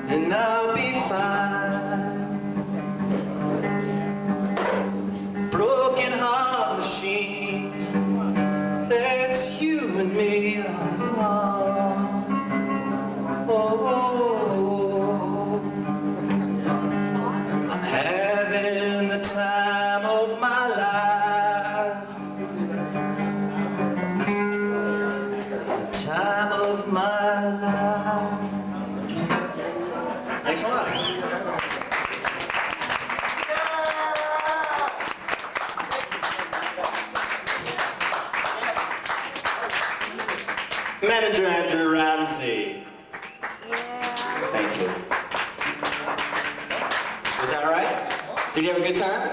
And I'll be fine. Broken heart machine, that's you and me. Oh, I'm having the time of my life. The time of my life. Thanks a lot. Manager Andrew Ramsey. Yeah. Thank you. Was that all right? Did you have a good time?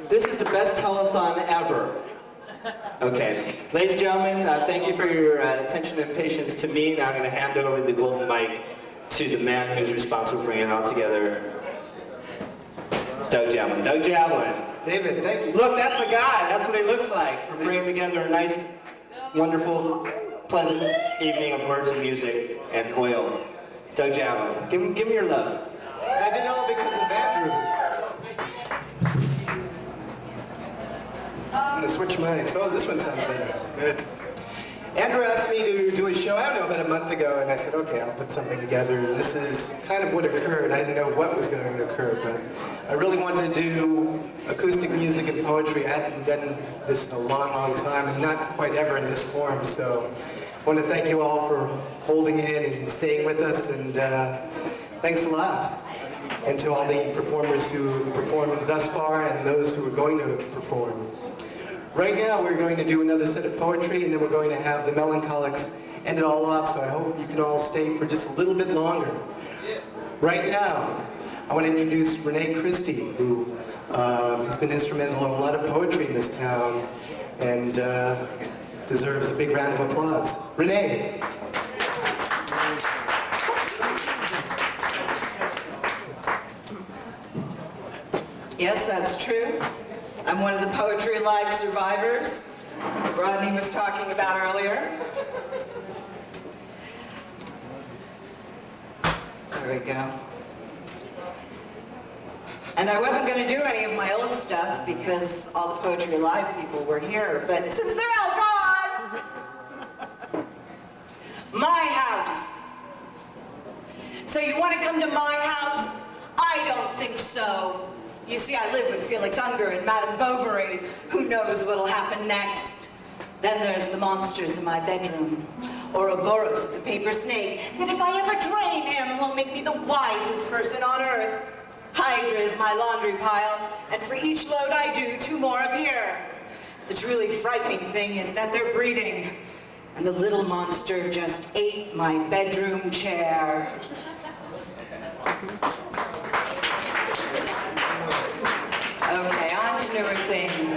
This is the best telethon ever. Okay. Ladies and gentlemen, thank you for your attention and patience to me. Now I'm going to hand over the golden mic to the man who's responsible for bringing it all together, Doug Javelin. Doug Javelin. David, thank you. Look, that's the guy. That's what he looks like for bringing together a nice, wonderful, pleasant evening of words and music and oil. Doug Javelin. Give him your love. I did it all because of Andrew. I'm gonna switch mics. Oh, this one sounds better. Good. Andrew asked me to do a show, I don't know, about a month ago, and I said, okay, I'll put something together, and this is kind of what occurred. I didn't know what was going to occur, but I really wanted to do acoustic music and poetry. I hadn't done this in a long, long time, and not quite ever in this form, so want to thank you all for holding in and staying with us, and thanks a lot. And to all the performers who've performed thus far and those who are going to perform. Right now, we're going to do another set of poetry, and then we're going to have the Melancholics end it all off, so I hope you can all stay for just a little bit longer. Right now, I want to introduce Renee Christie, who has been instrumental in a lot of poetry in this town, and deserves a big round of applause. Renee. Yes, that's true. I'm one of the Poetry Alive survivors Rodney was talking about earlier. There we go. And I wasn't going to do any of my old stuff because all the Poetry Alive people were here, but since they're all gone, my house. So you want to come to my house? I don't think so. You see, I live with Felix Unger and Madame Bovary. Who knows what'll happen next? Then there's the monsters in my bedroom. Ouroboros is a paper snake that if I ever drain him will make me the wisest person on earth. Hydra is my laundry pile, and for each load I do, 2 more appear. The truly frightening thing is that they're breeding, and the little monster just ate my bedroom chair. Okay, on to newer things.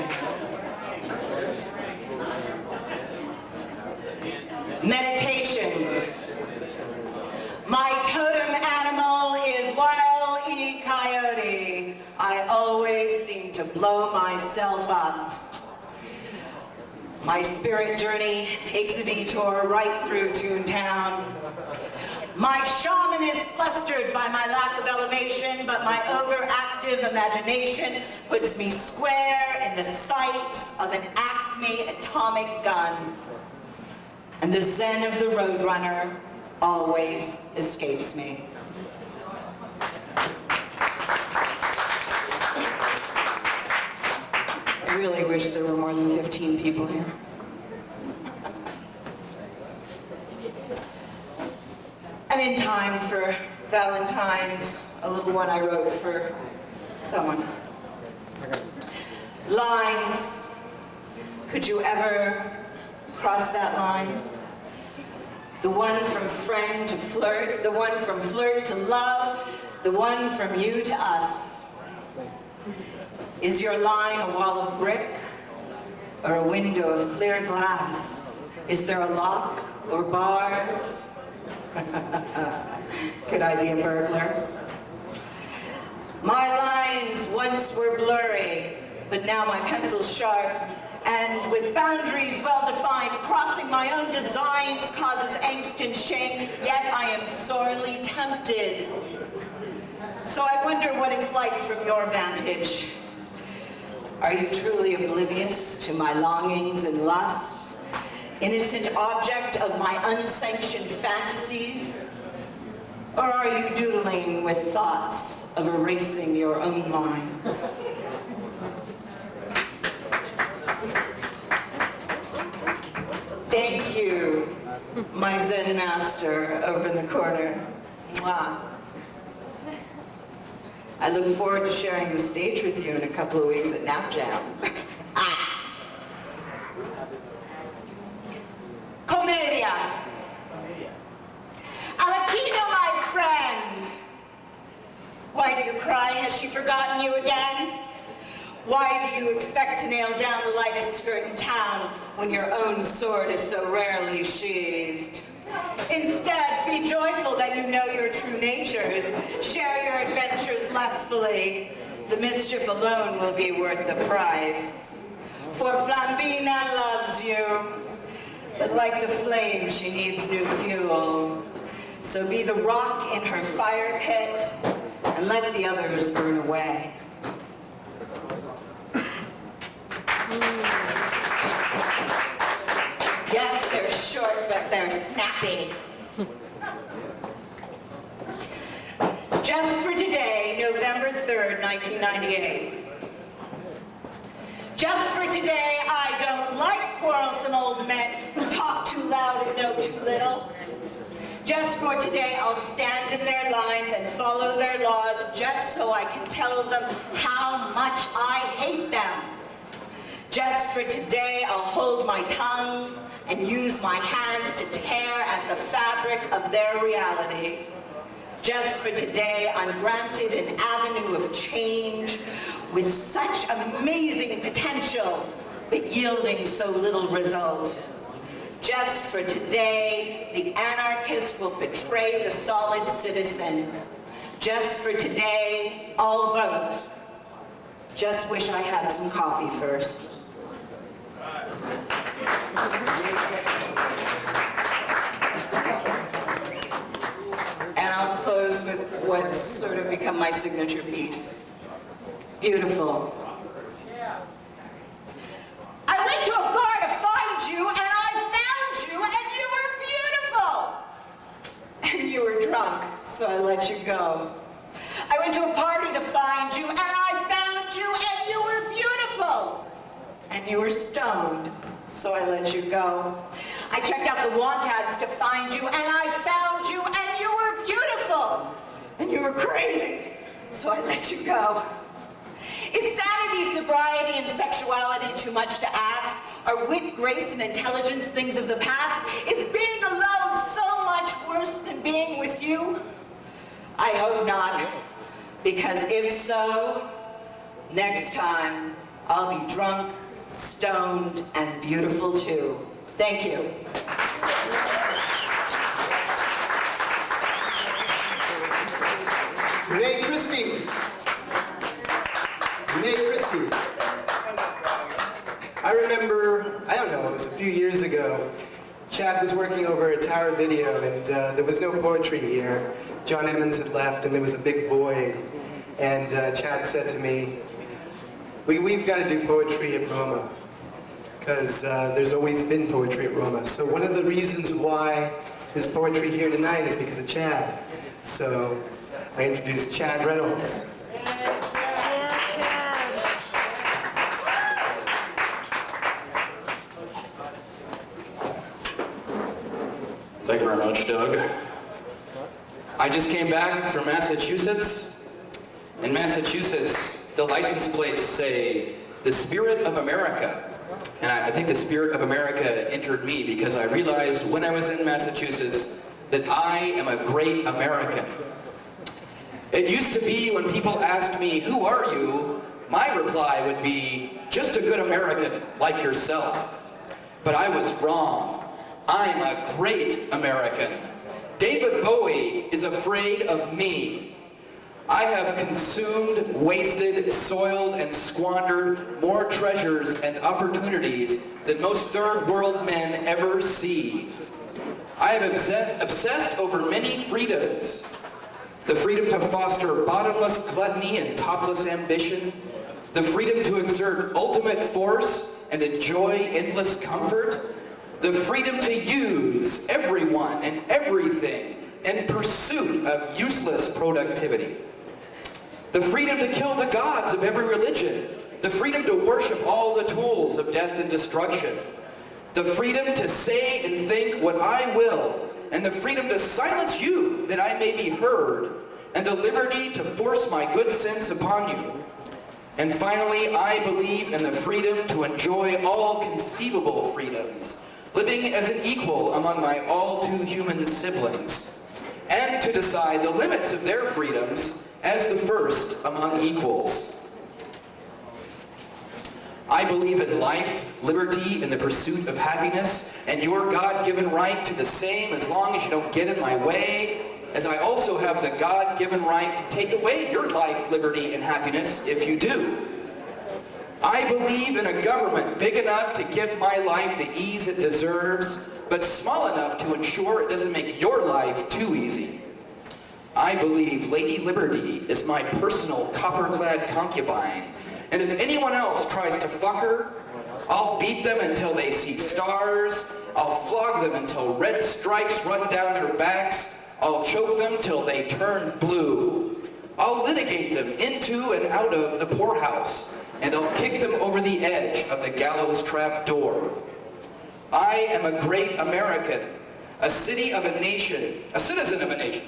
Meditations. My totem animal is Wile E. Coyote. I always seem to blow myself up. My spirit journey takes a detour right through Toontown. My shaman is flustered by my lack of elevation, but my overactive imagination puts me square in the sights of an Acme atomic gun. And the zen of the roadrunner always escapes me. I really wish there were more than 15 people here. And in time for Valentine's, a little one I wrote for someone. Lines. Could you ever cross that line? The one from friend to flirt, the one from flirt to love, the one from you to us. Is your line a wall of brick or a window of clear glass? Is there a lock or bars? Could I be a burglar? My lines once were blurry, but now my pencil's sharp, and with boundaries well-defined, crossing my own designs causes angst and shame, yet I am sorely tempted. So I wonder what it's like from your vantage. Are you truly oblivious to my longings and lust? Innocent object of my unsanctioned fantasies? Or are you doodling with thoughts of erasing your own lines? Thank you, my Zen master over in the corner. Mwah. I look forward to sharing the stage with you in a couple of weeks at Nap Jam. Commedia. Alakino, my friend. Why do you cry? Has she forgotten you again? Why do you expect to nail down the lightest skirt in town when your own sword is so rarely sheathed? Instead, be joyful that you know your true natures. Share your adventures lustfully. The mischief alone will be worth the price. For Flambina loves you, but like the flame, she needs new fuel. So be the rock in her fire pit and let the others burn away. Yes, they're short, but they're snappy. Just for today, November 3rd, 1998. Just for today, I don't like quarrelsome old men who talk too loud and no too little. Just for today, I'll stand in their lines and follow their laws just so I can tell them how much I hate them. Just for today, I'll hold my tongue and use my hands to tear at the fabric of their reality. Just for today, I'm granted an avenue of change with such amazing potential, but yielding so little result. Just for today, the anarchist will betray the solid citizen. Just for today, I'll vote. Just wish I had some coffee first. And I'll close with what's sort of become my signature piece. Beautiful. I went to a bar to find you, and I found you, and you were beautiful. And you were drunk, so I let you go. I went to a party to find you, and I found you, and you were beautiful. And you were stoned, so I let you go. I checked out the want ads to find you, and I found you, and you were beautiful. And you were crazy, so I let you go. Is sanity, sobriety, and sexuality too much to ask? Are wit, grace, and intelligence things of the past? Is being alone so much worse than being with you? I hope not, because if so, next time I'll be drunk, stoned, and beautiful too. Thank you. Renee Christie. Renee Christie. I remember, I don't know, it was a few years ago, Chad was working over at Tower Video, and there was no poetry here. John Emmons had left, and there was a big void. And Chad said to me, we've got to do poetry at Roma, because there's always been poetry at Roma. So one of the reasons why there's poetry here tonight is because of Chad. So I introduced Chad Reynolds. Thank you very much, Doug. I just came back from Massachusetts. In Massachusetts, the license plates say, "The Spirit of America." And I think the Spirit of America entered me because I realized when I was in Massachusetts that I am a great American. It used to be when people asked me, "Who are you?" my reply would be, "Just a good American, like yourself." But I was wrong. I'm a great American. David Bowie is afraid of me. I have consumed, wasted, soiled, and squandered more treasures and opportunities than most third world men ever see. I have obsessed over many freedoms. The freedom to foster bottomless gluttony and topless ambition. The freedom to exert ultimate force and enjoy endless comfort. The freedom to use everyone and everything in pursuit of useless productivity. The freedom to kill the gods of every religion. The freedom to worship all the tools of death and destruction. The freedom to say and think what I will, and the freedom to silence you that I may be heard, and the liberty to force my good sense upon you. And finally, I believe in the freedom to enjoy all conceivable freedoms, living as an equal among my all-too-human siblings, and to decide the limits of their freedoms as the first among equals. I believe in life, liberty, and the pursuit of happiness, and your God-given right to the same as long as you don't get in my way, as I also have the God-given right to take away your life, liberty, and happiness if you do. I believe in a government big enough to give my life the ease it deserves, but small enough to ensure it doesn't make your life too easy. I believe Lady Liberty is my personal copper-clad concubine, and if anyone else tries to fuck her, I'll beat them until they see stars, I'll flog them until red stripes run down their backs, I'll choke them till they turn blue. I'll litigate them into and out of the poorhouse, and I'll kick them over the edge of the gallows trap door. I am a great American, a city of a nation, a citizen of a nation,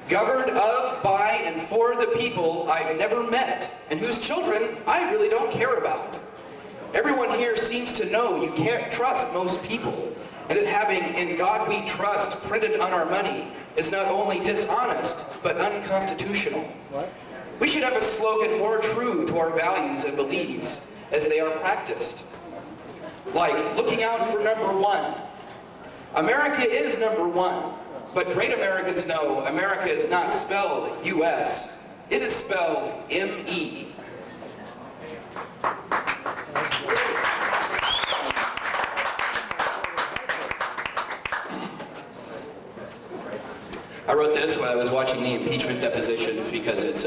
governed of, by, and for the people I've never met, and whose children I really don't care about. Everyone here seems to know you can't trust most people, and that having "In God We Trust" printed on our money is not only dishonest, but unconstitutional. We should have a slogan more true to our values and beliefs as they are practiced. Like, looking out for number one. America is number one, but great Americans know America is not spelled U.S., it is spelled M-E. I wrote this when I was watching the impeachment deposition because it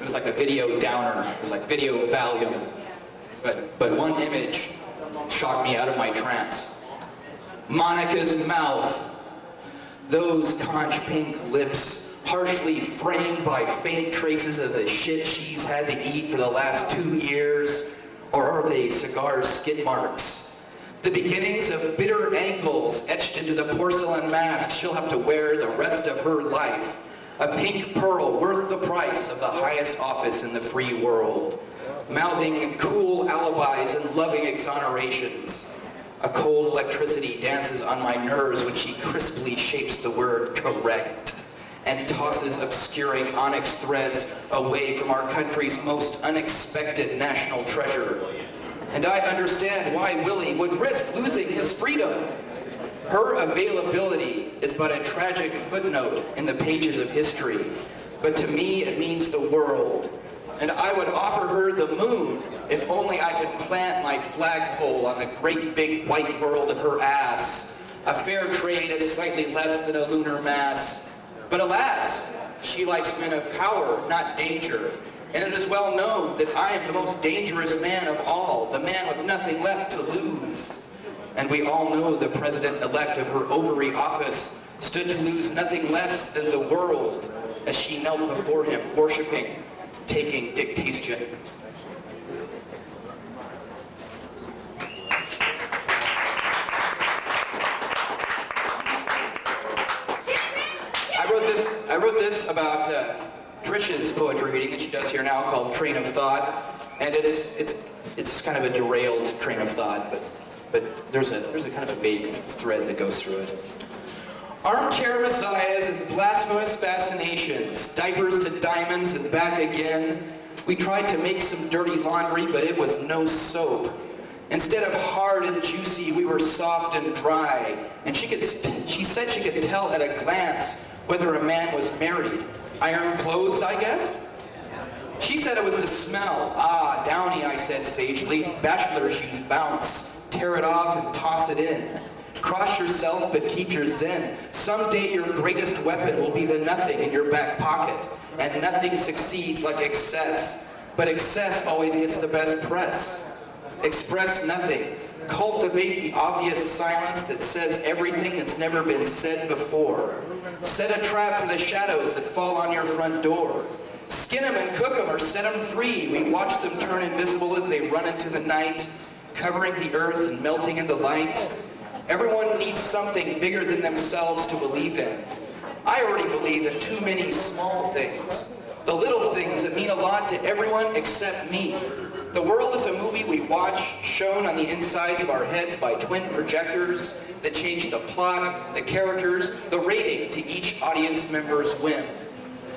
was like a video downer. It was like video Valium. But one image shocked me out of my trance. Monica's mouth. Those conch pink lips, harshly framed by faint traces of the shit she's had to eat for the last 2 years. Or are they cigar skid marks? The beginnings of bitter angles etched into the porcelain mask she'll have to wear the rest of her life. A pink pearl worth the price of the highest office in the free world. Mouthing cool alibis and loving exonerations. A cold electricity dances on my nerves when she crisply shapes the word correct and tosses obscuring onyx threads away from our country's most unexpected national treasure. And I understand why Willie would risk losing his freedom. Her availability is but a tragic footnote in the pages of history, but to me it means the world. And I would offer her the moon if only I could plant my flagpole on the great big white world of her ass. A fair trade at slightly less than a lunar mass. But alas, she likes men of power, not danger. And it is well known that I am the most dangerous man of all, the man with nothing left to lose. And we all know the president-elect of her ovary office stood to lose nothing less than the world as she knelt before him, worshiping, taking dictation. I wrote this about Trish's poetry reading that she does here now called Train of Thought, and it's kind of a derailed train of thought, but there's a kind of a vague thread that goes through it. Armchair messiahs and blasphemous fascinations, diapers to diamonds and back again. We tried to make some dirty laundry, but it was no soap. Instead of hard and juicy, we were soft and dry, and she said she could tell at a glance whether a man was married. Iron closed, I guessed? She said it was the smell. Ah, downy, I said sagely. Bachelor shoes bounce. Tear it off and toss it in. Cross yourself, but keep your zen. Someday your greatest weapon will be the nothing in your back pocket. And nothing succeeds like excess. But excess always gets the best press. Express nothing. Cultivate the obvious silence that says everything that's never been said before. Set a trap for the shadows that fall on your front door. Skin them and cook them or set them free. We watch them turn invisible as they run into the night, covering the earth and melting in the light. Everyone needs something bigger than themselves to believe in. I already believe in too many small things. The little things that mean a lot to everyone except me. The world is a movie we watch, shown on the insides of our heads by twin projectors that change the plot, the characters, the rating to each audience member's whim.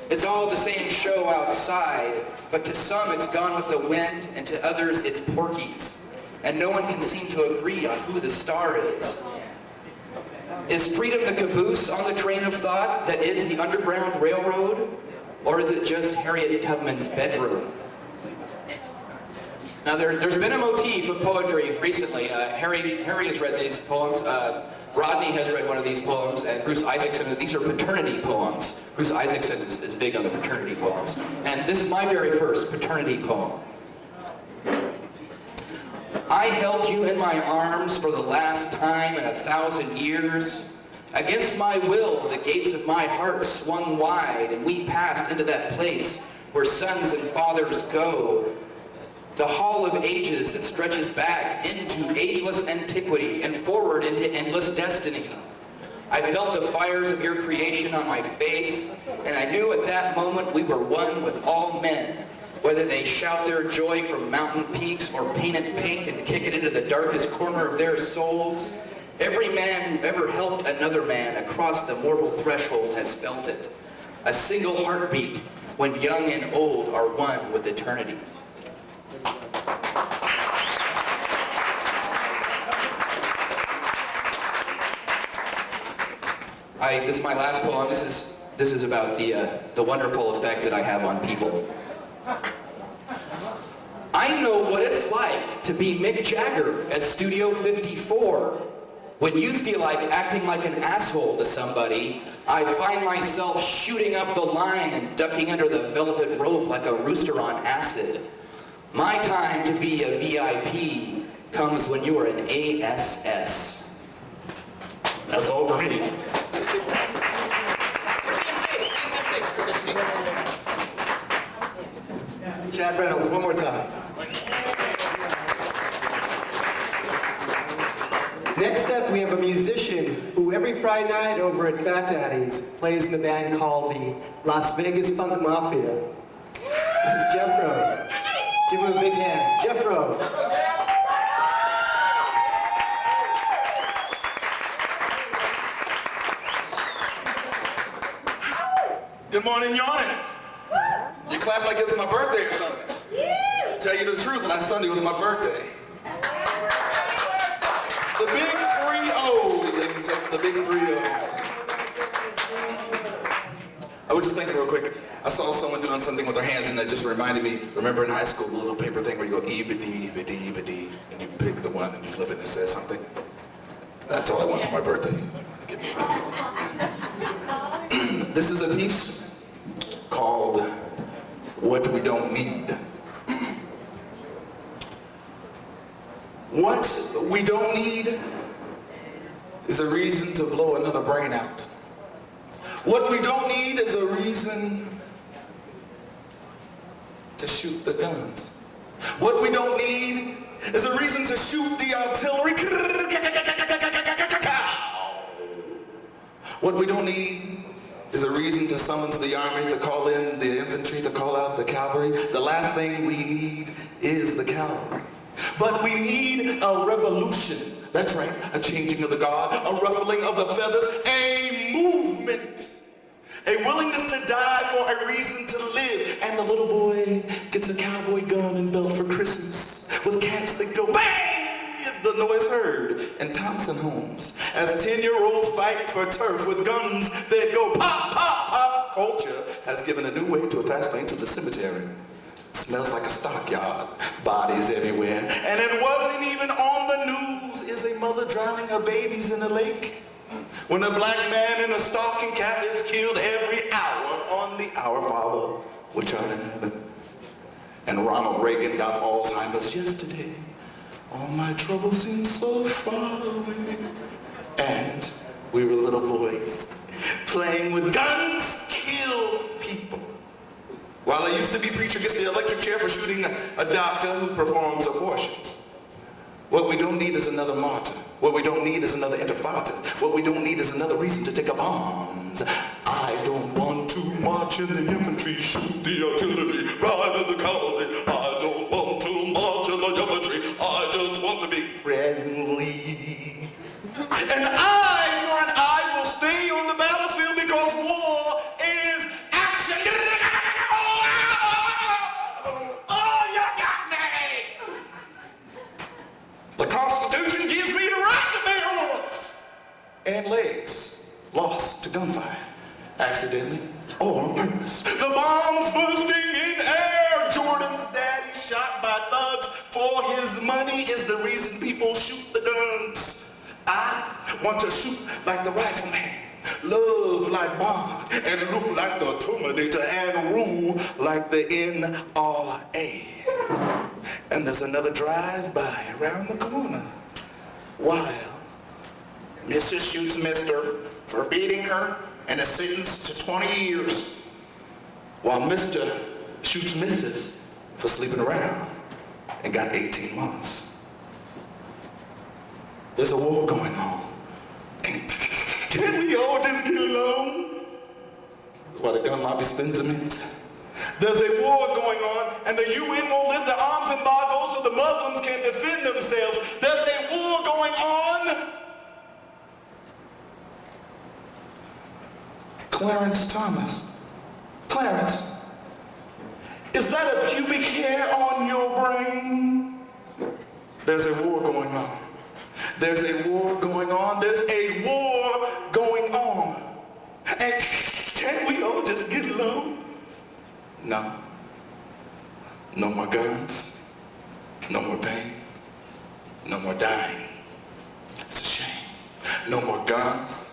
It's all the same show outside, but to some it's Gone with the Wind, and to others it's Porky's. And no one can seem to agree on who the star is. Is freedom the caboose on the train of thought that is the Underground Railroad? Or is it just Harriet Tubman's bedroom? Now, there's been a motif of poetry recently. Harry has read these poems. Rodney has read one of these poems, and Bruce Isaacson. These are paternity poems. Bruce Isaacson is big on the paternity poems. And this is my very first paternity poem. I held you in my arms for the last time in 1,000 years. Against my will, the gates of my heart swung wide, and we passed into that place where sons and fathers go. the hall of ages that stretches back into ageless antiquity and forward into endless destiny. I felt the fires of your creation on my face, and I knew at that moment we were one with all men, whether they shout their joy from mountain peaks or paint it pink and kick it into the darkest corner of their souls. Every man who ever helped another man across the mortal threshold has felt it. A single heartbeat when young and old are one with eternity. This is my last poem. This is about the wonderful effect that I have on people. I know what it's like to be Mick Jagger at Studio 54. When you feel like acting like an asshole to somebody, I find myself shooting up the line and ducking under the velvet rope like a rooster on acid. My time to be a VIP comes when you are an ASS. That's all for me. Chad Reynolds, one more time. Next up, we have a musician who every Friday night over at Fat Daddy's plays in a band called the Las Vegas Funk Mafia. This is Jeffro. Give him a big hand. Jeffro. Good morning, yawning. You clap like it's my birthday or something. Tell you the truth, last Sunday was my birthday. The big 3-0, ladies and gentlemen, the big 3-0. I was just thinking real quick, I saw someone doing something with their hands and that just reminded me, remember in high school, the little paper thing where you go E-B-D, and you pick the one and you flip it and it says something? That's all I want for my birthday. Give me a gift. This is a piece called What We Don't Need. What we don't need is a reason to blow another brain out. What we don't need is a reason to shoot the guns. What we don't need is a reason to shoot the artillery. What we don't need is a reason to summons the army, to call in the infantry, to call out the cavalry. The last thing we need is the cavalry. But we need a revolution. That's right, a changing of the guard, a ruffling of the feathers, a movement, a willingness to die for a reason to live. And the little boy gets a cowboy gun and belt for Christmas with caps that go bang is the noise heard in Thompson homes as 10-year-olds fight for turf with guns that go pop, pop, pop. Culture has given a new way to a fast lane to the cemetery. Smells like a stockyard, bodies everywhere. And it wasn't even on the news. Is a mother drowning her babies in a lake? When a black man in a stocking cap is killed every hour on the Our Father, which art in heaven. And Ronald Reagan got Alzheimer's yesterday. All my troubles seem so far away. And we were little boys playing with guns, kill people. While I used to be preacher gets the electric chair for shooting a doctor who performs abortions. What we don't need is another martyr. What we don't need is another intifada. What we don't need is another reason to take up arms. I don't want to march in the infantry, shoot the artillery, ride in the cavalry. I don't want to march in the infantry. I just want to be friendly. An eye for an eye will stay on the battlefield because war is action. The Constitution gives me the right to bear arms and legs lost to gunfire, accidentally or on purpose. The bombs bursting in air. Jordan's daddy shot by thugs for his money is the reason people shoot the guns. I want to shoot like the rifleman, love like Bond, and look like the Terminator, and rule like the NRA. And there's another drive-by around the corner. While Mrs. shoots Mr. for beating her and is sentenced to 20 years. While Mr. shoots Mrs. for sleeping around. and got 18 months. There's a war going on. And can we all just get along? While the gun lobby spends a minute. There's a war going on, and the UN won't lift the arms embargo so the Muslims can defend themselves. There's a war going on. Clarence Thomas. Clarence, is that a pubic hair on your brain? There's a war going on. There's a war going on. There's a war going on. And can't we all just get along? No. No more guns. No more pain. No more dying. It's a shame. No more guns.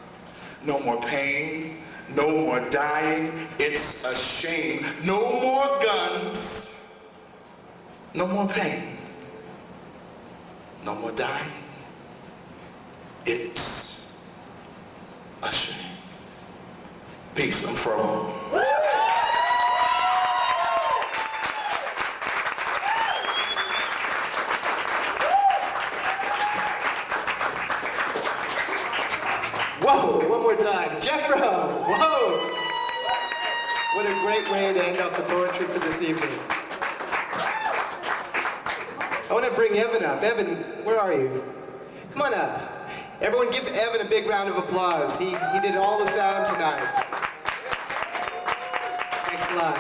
No more pain. No more dying. It's a shame. No more guns. No more pain. No more dying. It's a shame. Peace, I'm Fro. Whoa, one more time. Jeffro, whoa. What a great way to end off the poetry for this evening. I want to bring Evan up. Evan, where are you? Come on up. Everyone give Evan a big round of applause. He did all the sound tonight. Thanks a lot.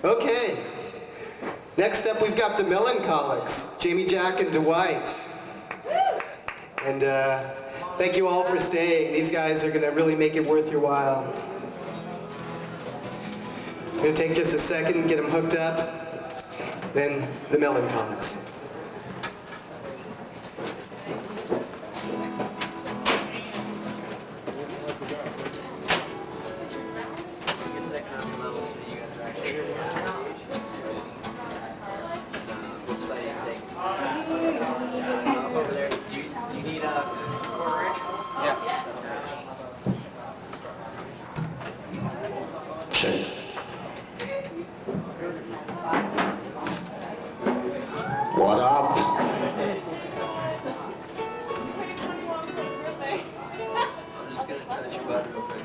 Okay. Next up, we've got the Melancholics, Jamie, Jack, and Dwight. And thank you all for staying. These guys are going to really make it worth your while. I'm going to take just a second, get them hooked up, then the Melancholics. What up? I'm just gonna touch your butt real quick.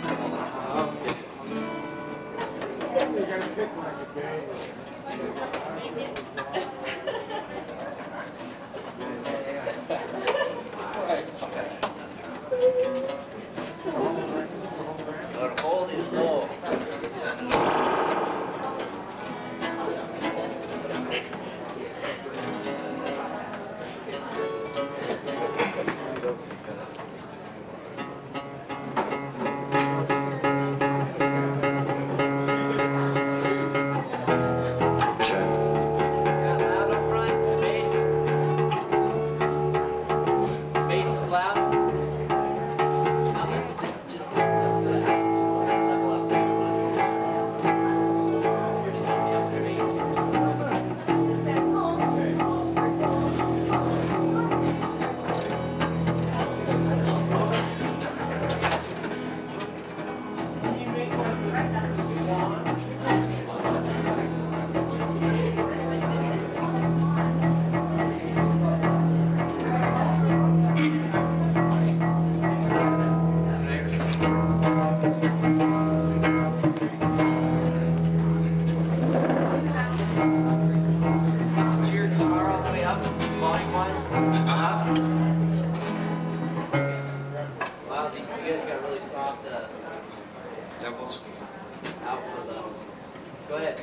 But hold his low. Wow, you guys got really soft Devils. output levels. Go ahead.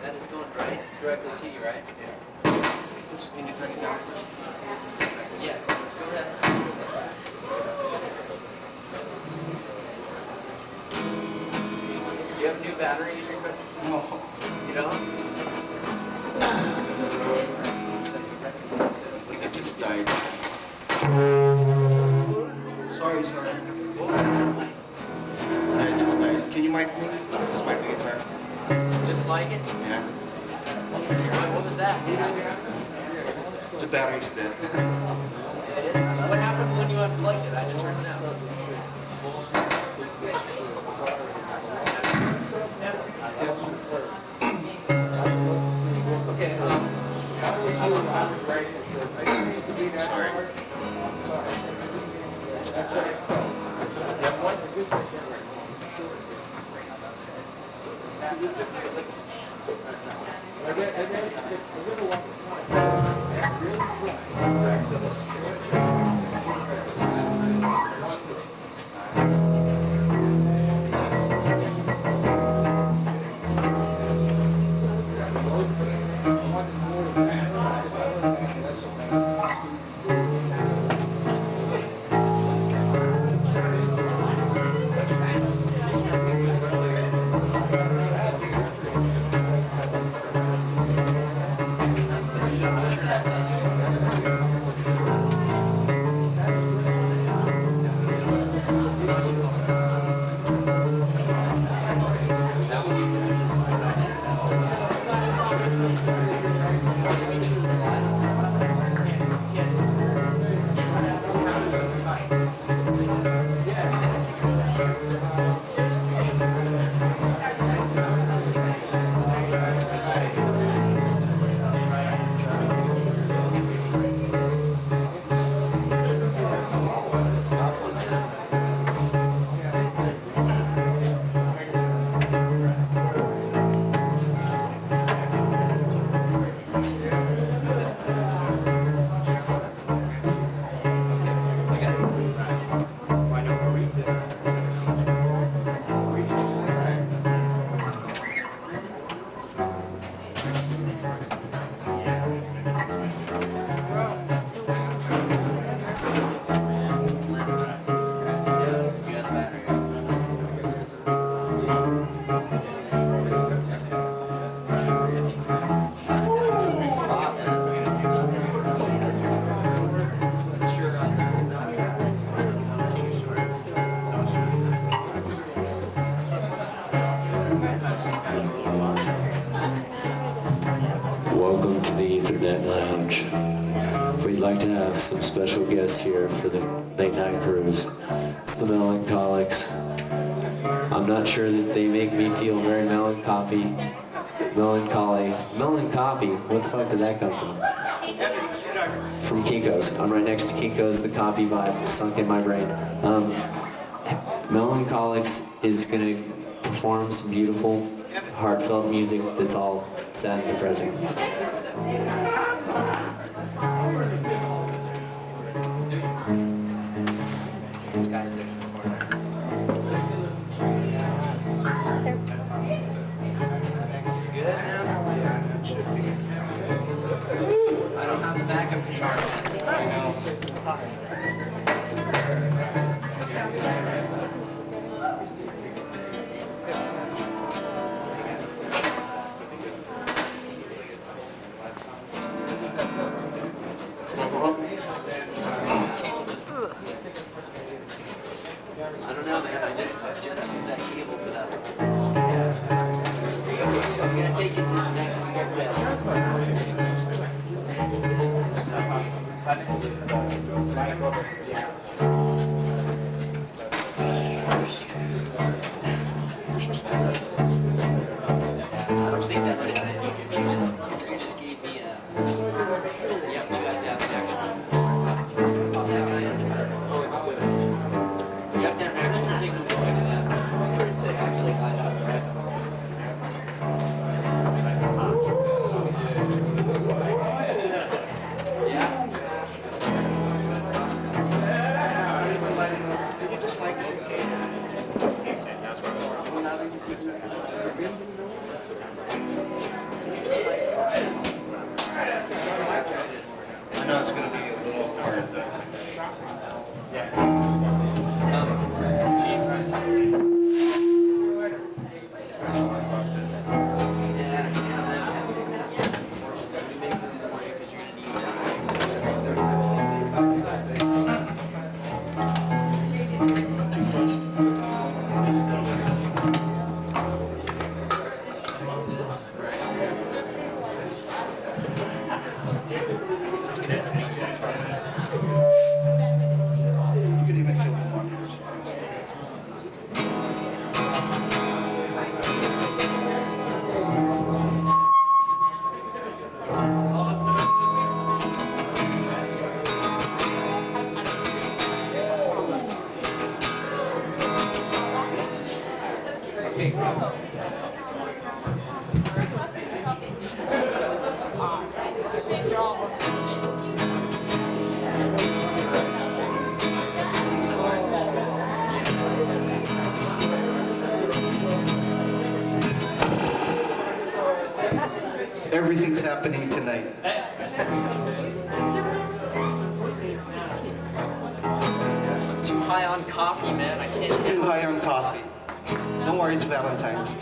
That is going directly to you, right? Yeah. Just need to turn it down. Yeah, go ahead. Do you have a new battery in your car? No. You don't? I think it just died. Sorry. Yeah, it just died. Can you mic me? Just mic the guitar. Just like it? Yeah. What was that? The battery's dead. What happened when you unplugged it? I just heard sound. Okay. Sorry. Welcome to the Ethernet Lounge. We'd like to have some special guests here for the late night cruise. It's the Melancholics. I'm not sure that they make me feel very melancholy. Melancholy. What the fuck did that come from? From Kinko's. I'm right next to Kinko's. The copy vibe sunk in my brain. Melancholics is going to perform some beautiful, heartfelt music that's all sad and depressing. These guys are good now? I don't have the backup guitar yet. I know. I don't know, man. I just used that cable for that. I'm gonna take you to the next I don't think that's it. If you just gave me a, yeah, but you have to have an actual. You have to have an actual signal going to that for it to actually light up. Yeah. Everything's happening tonight. Too high on coffee, man. I can't. It's too high on coffee. Don't worry, it's Valentine's.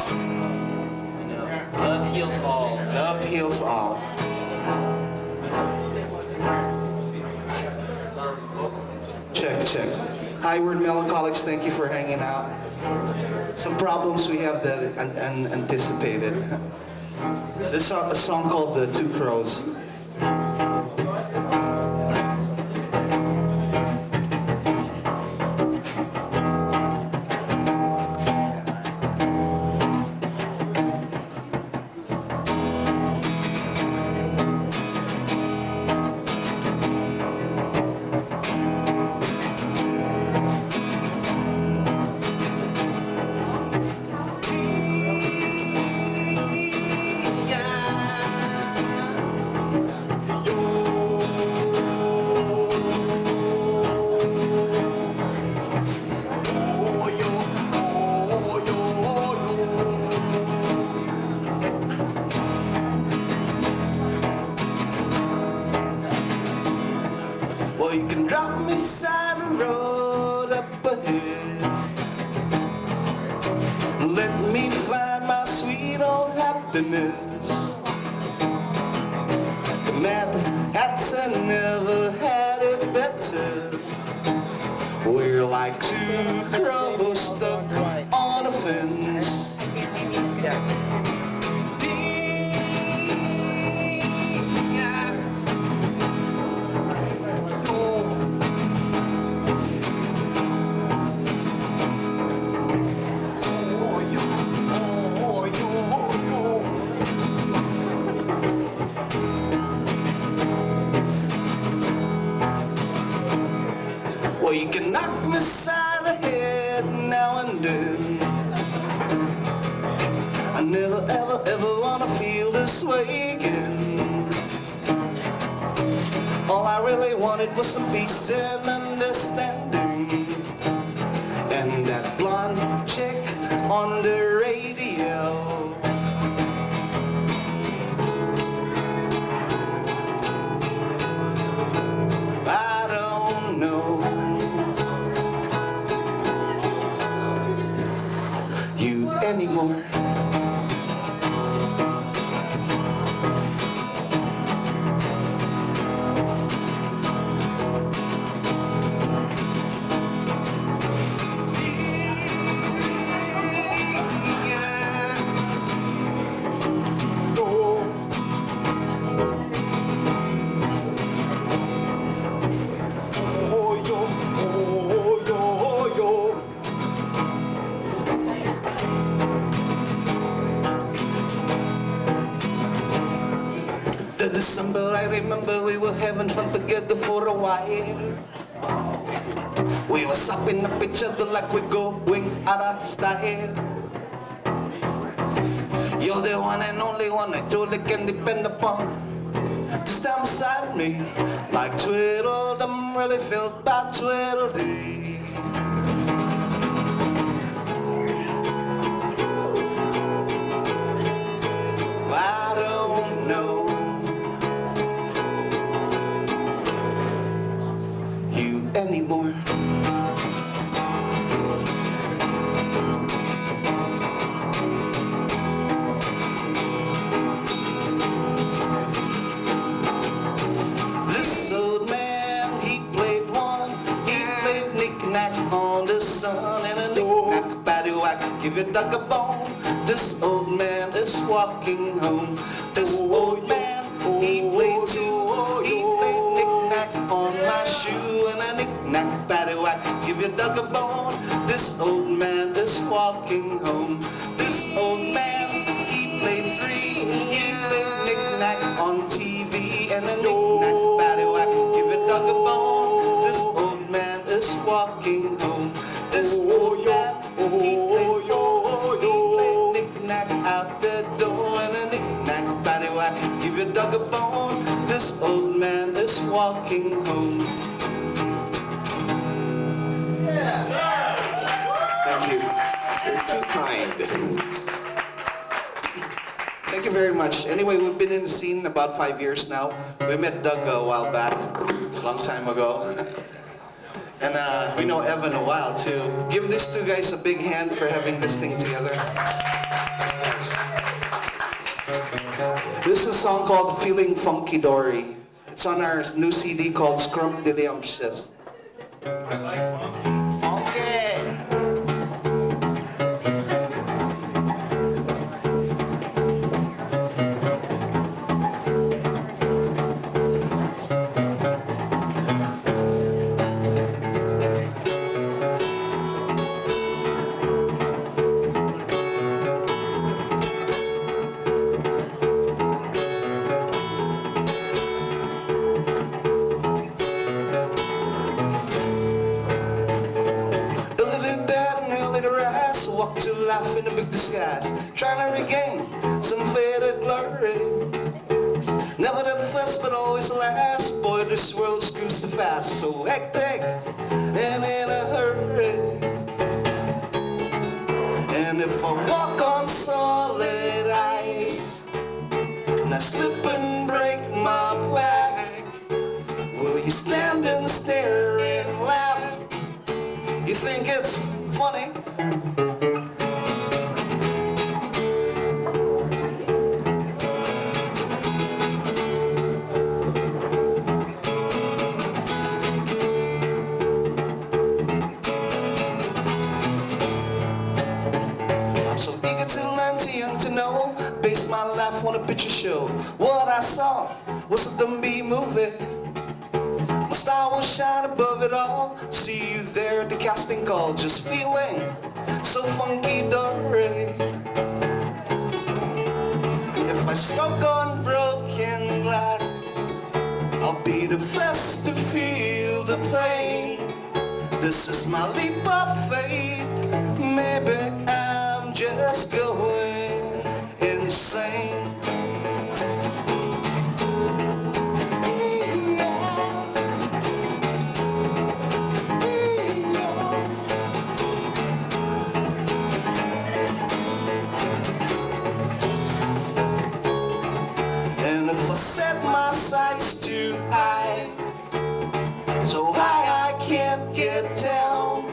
Love heals all. Love heals all. Check, check. Hi, we're Melancholics. Thank you for hanging out. Some problems we have that unanticipated. This is a song called The Two Crows. Well, you can drop me side the road up ahead. Let me find my sweet old happiness. The Mad Hatter never had it better. We're like two crows stuck on a fence. Well, you can knock me side the head now and then. I never, ever, ever wanna feel this way again. All I really wanted was some peace and understanding. And that blonde chick on the radio. I don't know you anymore. The December, I remember we were having fun together for a while. We were sopping up each other like we're going out of style. You're the one and only one I truly can depend upon. To stand beside me like Tweedledum really felt by Tweedledee. I don't know you anymore. This old man, he played knick-knack on the sun, and a knick-knack, paddywhack, give your duck a bone. This old man is walking home. This old man, he played knick-knack on my shoe, and a knick-knack, paddywhack, give your duck a bone. This old man is walking home. This old man, he played knick-knack on TV, and a knick-knack, paddywhack, give your duck a bone. This old man is walking home. This old man, he played Thank you very much. Anyway, we've been in the scene about 5 years now. We met Doug a while back, a long time ago. And we know Evan a while too. Give these two guys a big hand for having this thing together. This is a song called Feeling Funky Dory. It's on our new CD called Scrumptious. Walk to life in a big disguise, trying to regain some faded glory. Never the first, but always the last. Boy, this world screws too fast, so hectic and in a hurry. And if I walk on solid ice and I slip and break my back, will you stand and stare and laugh? You think it's funny? Base my life on a picture show. What I saw was a Dumby movie. My star will shine above it all. See you there at the casting call, just feeling so funky dory. And if I stroke on broken glass, I'll be the first to feel the pain. This is my leap of faith. Maybe I'm just going insane. And if I set my sights too high, so high I can't get down,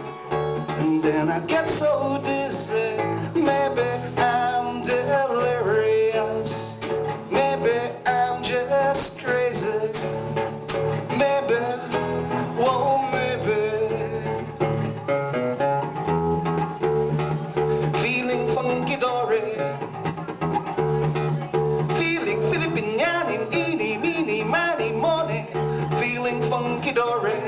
and then I get so dizzy, maybe I'm delirious, maybe I'm just crazy, maybe, whoa, maybe. Feeling funky dory, feeling Filipinianin, eeny, meeny, miny, money, feeling funky dory.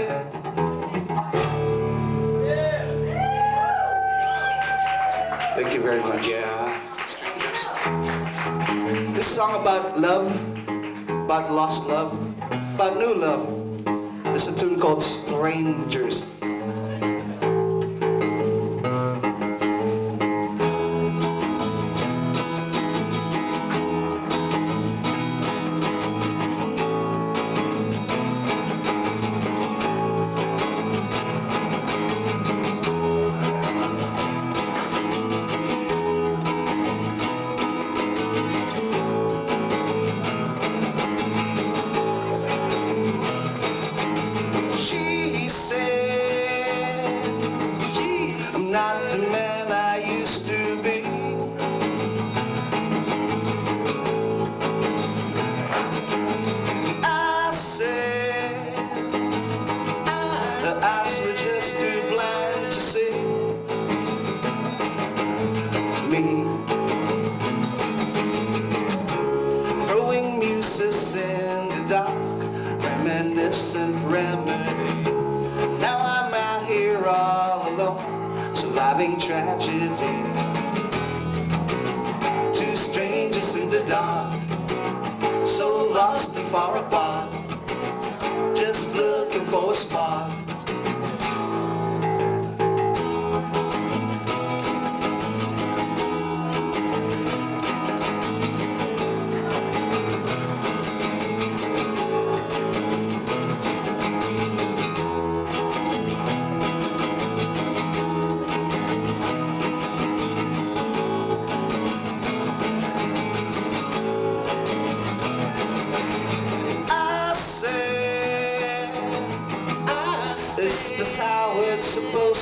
Thank you very much. Yeah. This song about love, about lost love, about new love. It's a tune called Strangers. She said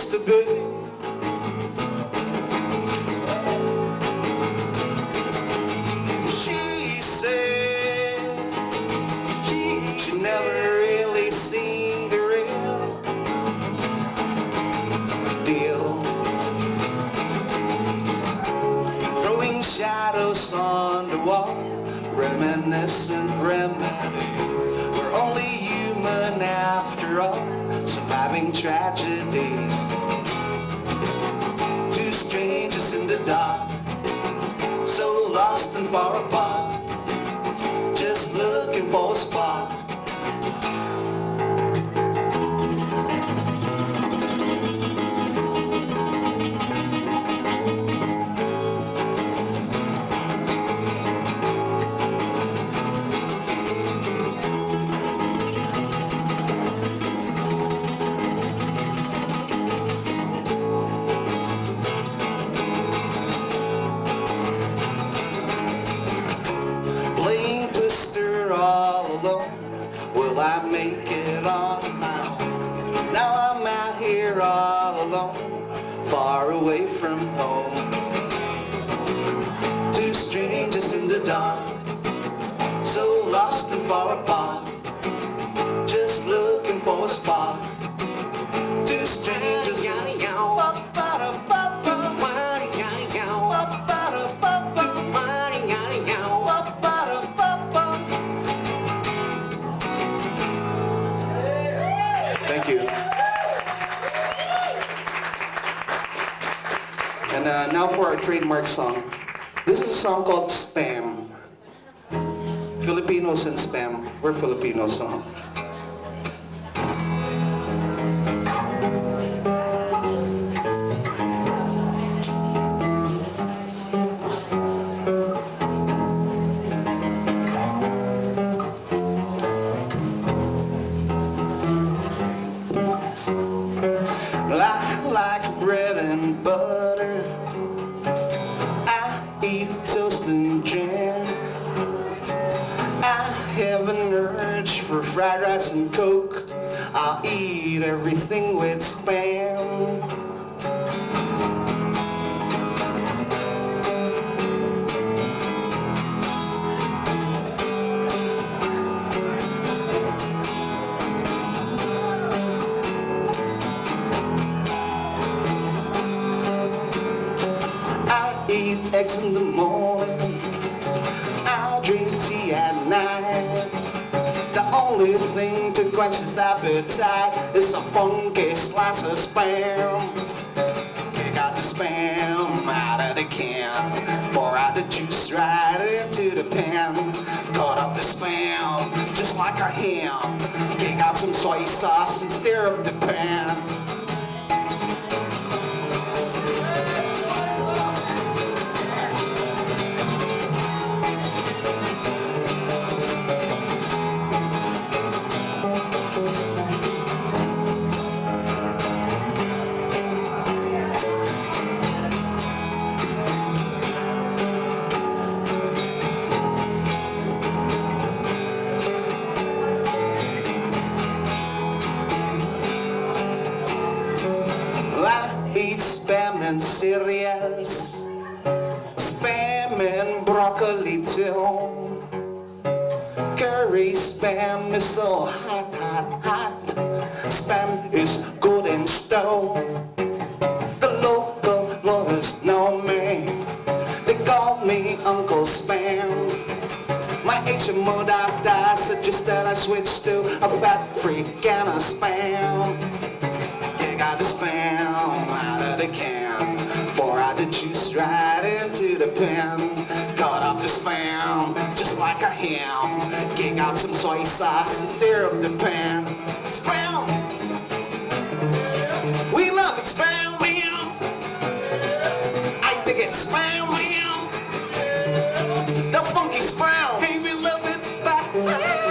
used to be. She said she never really seen the real deal. Throwing shadows on the wall, reminiscent remedy. We're only human after all, surviving tragedies. Two strangers in the dark, so lost and far apart, just looking for a spot. Will I make it on my own? Now I'm out here all alone, far away from home. Two strangers in the dark, so lost and far apart, just looking for a spot. Two strangers in the dark. Thank you. And now for our trademark song. This is a song called Spam. Filipinos and Spam. We're Filipinos, huh? Like bread and butter, I eat toast and jam. I have an urge for fried rice and Coke. I'll eat everything with Spam. Eat eggs in the morning, I drink tea at night. The only thing to quench this appetite is a funky slice of Spam. Take out the Spam out of the can, pour out the juice right into the pan. Cut up the Spam just like a ham. Take out some soy sauce and stir up the pan. Eat Spam and cereals, Spam and broccoli too. Curry Spam is so hot, hot, hot. Spam is good in stew. The local lawyers know me, they call me Uncle Spam. My HMO doctor suggested I switch to a fat-free can of Spam. Got the Spam out of the can, pour out the juice right into the pan. Cut up the Spam just like a ham. Kick out some soy sauce and stir up the pan. Spam! We love it, Spam, man! I think it's Spam, man! The funky Spam! Hey, we love it, Spam!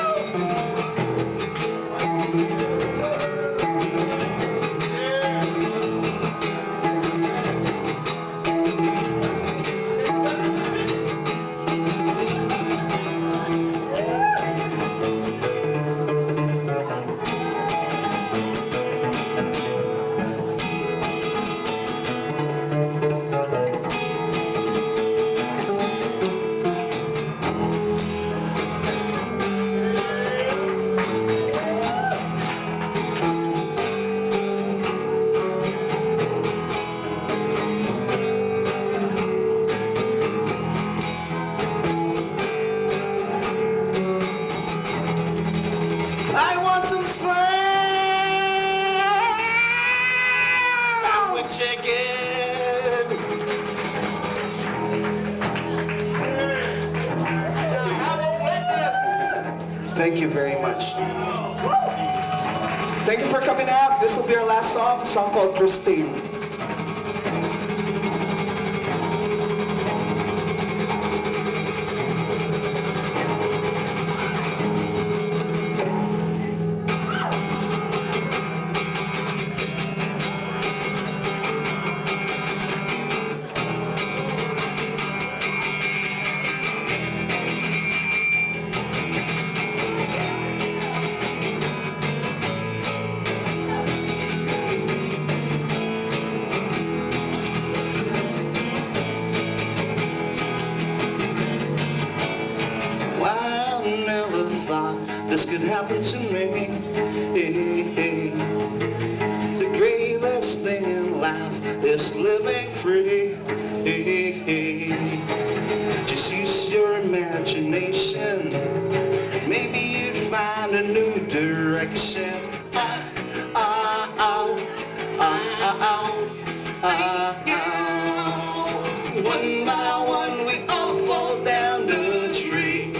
Thank you very much. Thank you for coming out. This will be our last song, a song called Christine. This could happen to me. The greatest thing in life is living free. Just use your imagination, and maybe you'd find a new direction. One by one we all fall down the tree.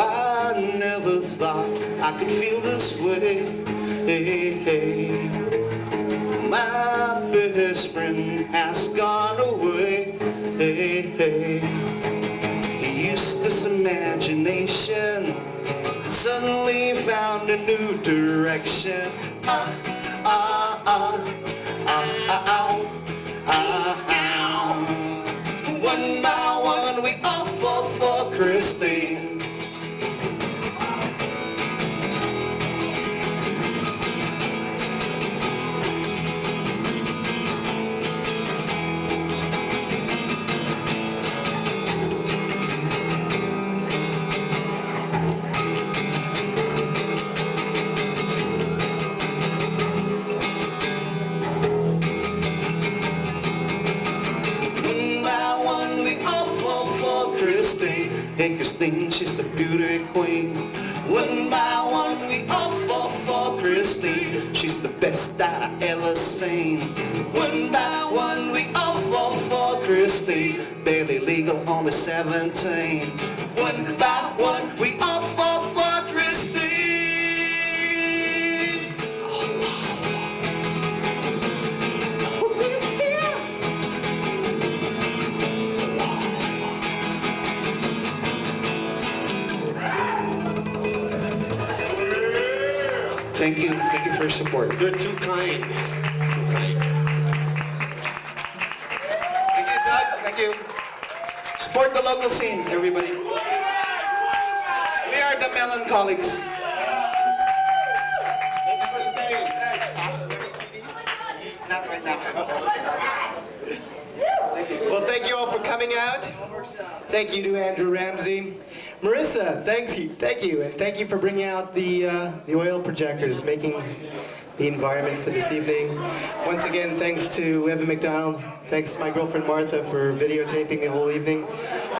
I never thought I could feel this way. My best friend has gone away. He used this imagination, suddenly found a new direction. One by one we all fall for Christine. Hey Christine, she's a beauty queen. One by one we all fall for Christine. She's the best that I ever seen. One by one we all fall for Christine. Barely legal, only 17. One by one we all fall for Christine. Thank you for your support. You're too kind. Thank you, Doug. Thank you. Support the local scene, everybody. We are the Melancholics. Not right now. Well, thank you all for coming out. Thank you to Andrew Ramsey. Marissa, thank you, and thank you for bringing out the oil projectors, making the environment for this evening. Once again, thanks to Evan McDonald. Thanks to my girlfriend Martha for videotaping the whole evening.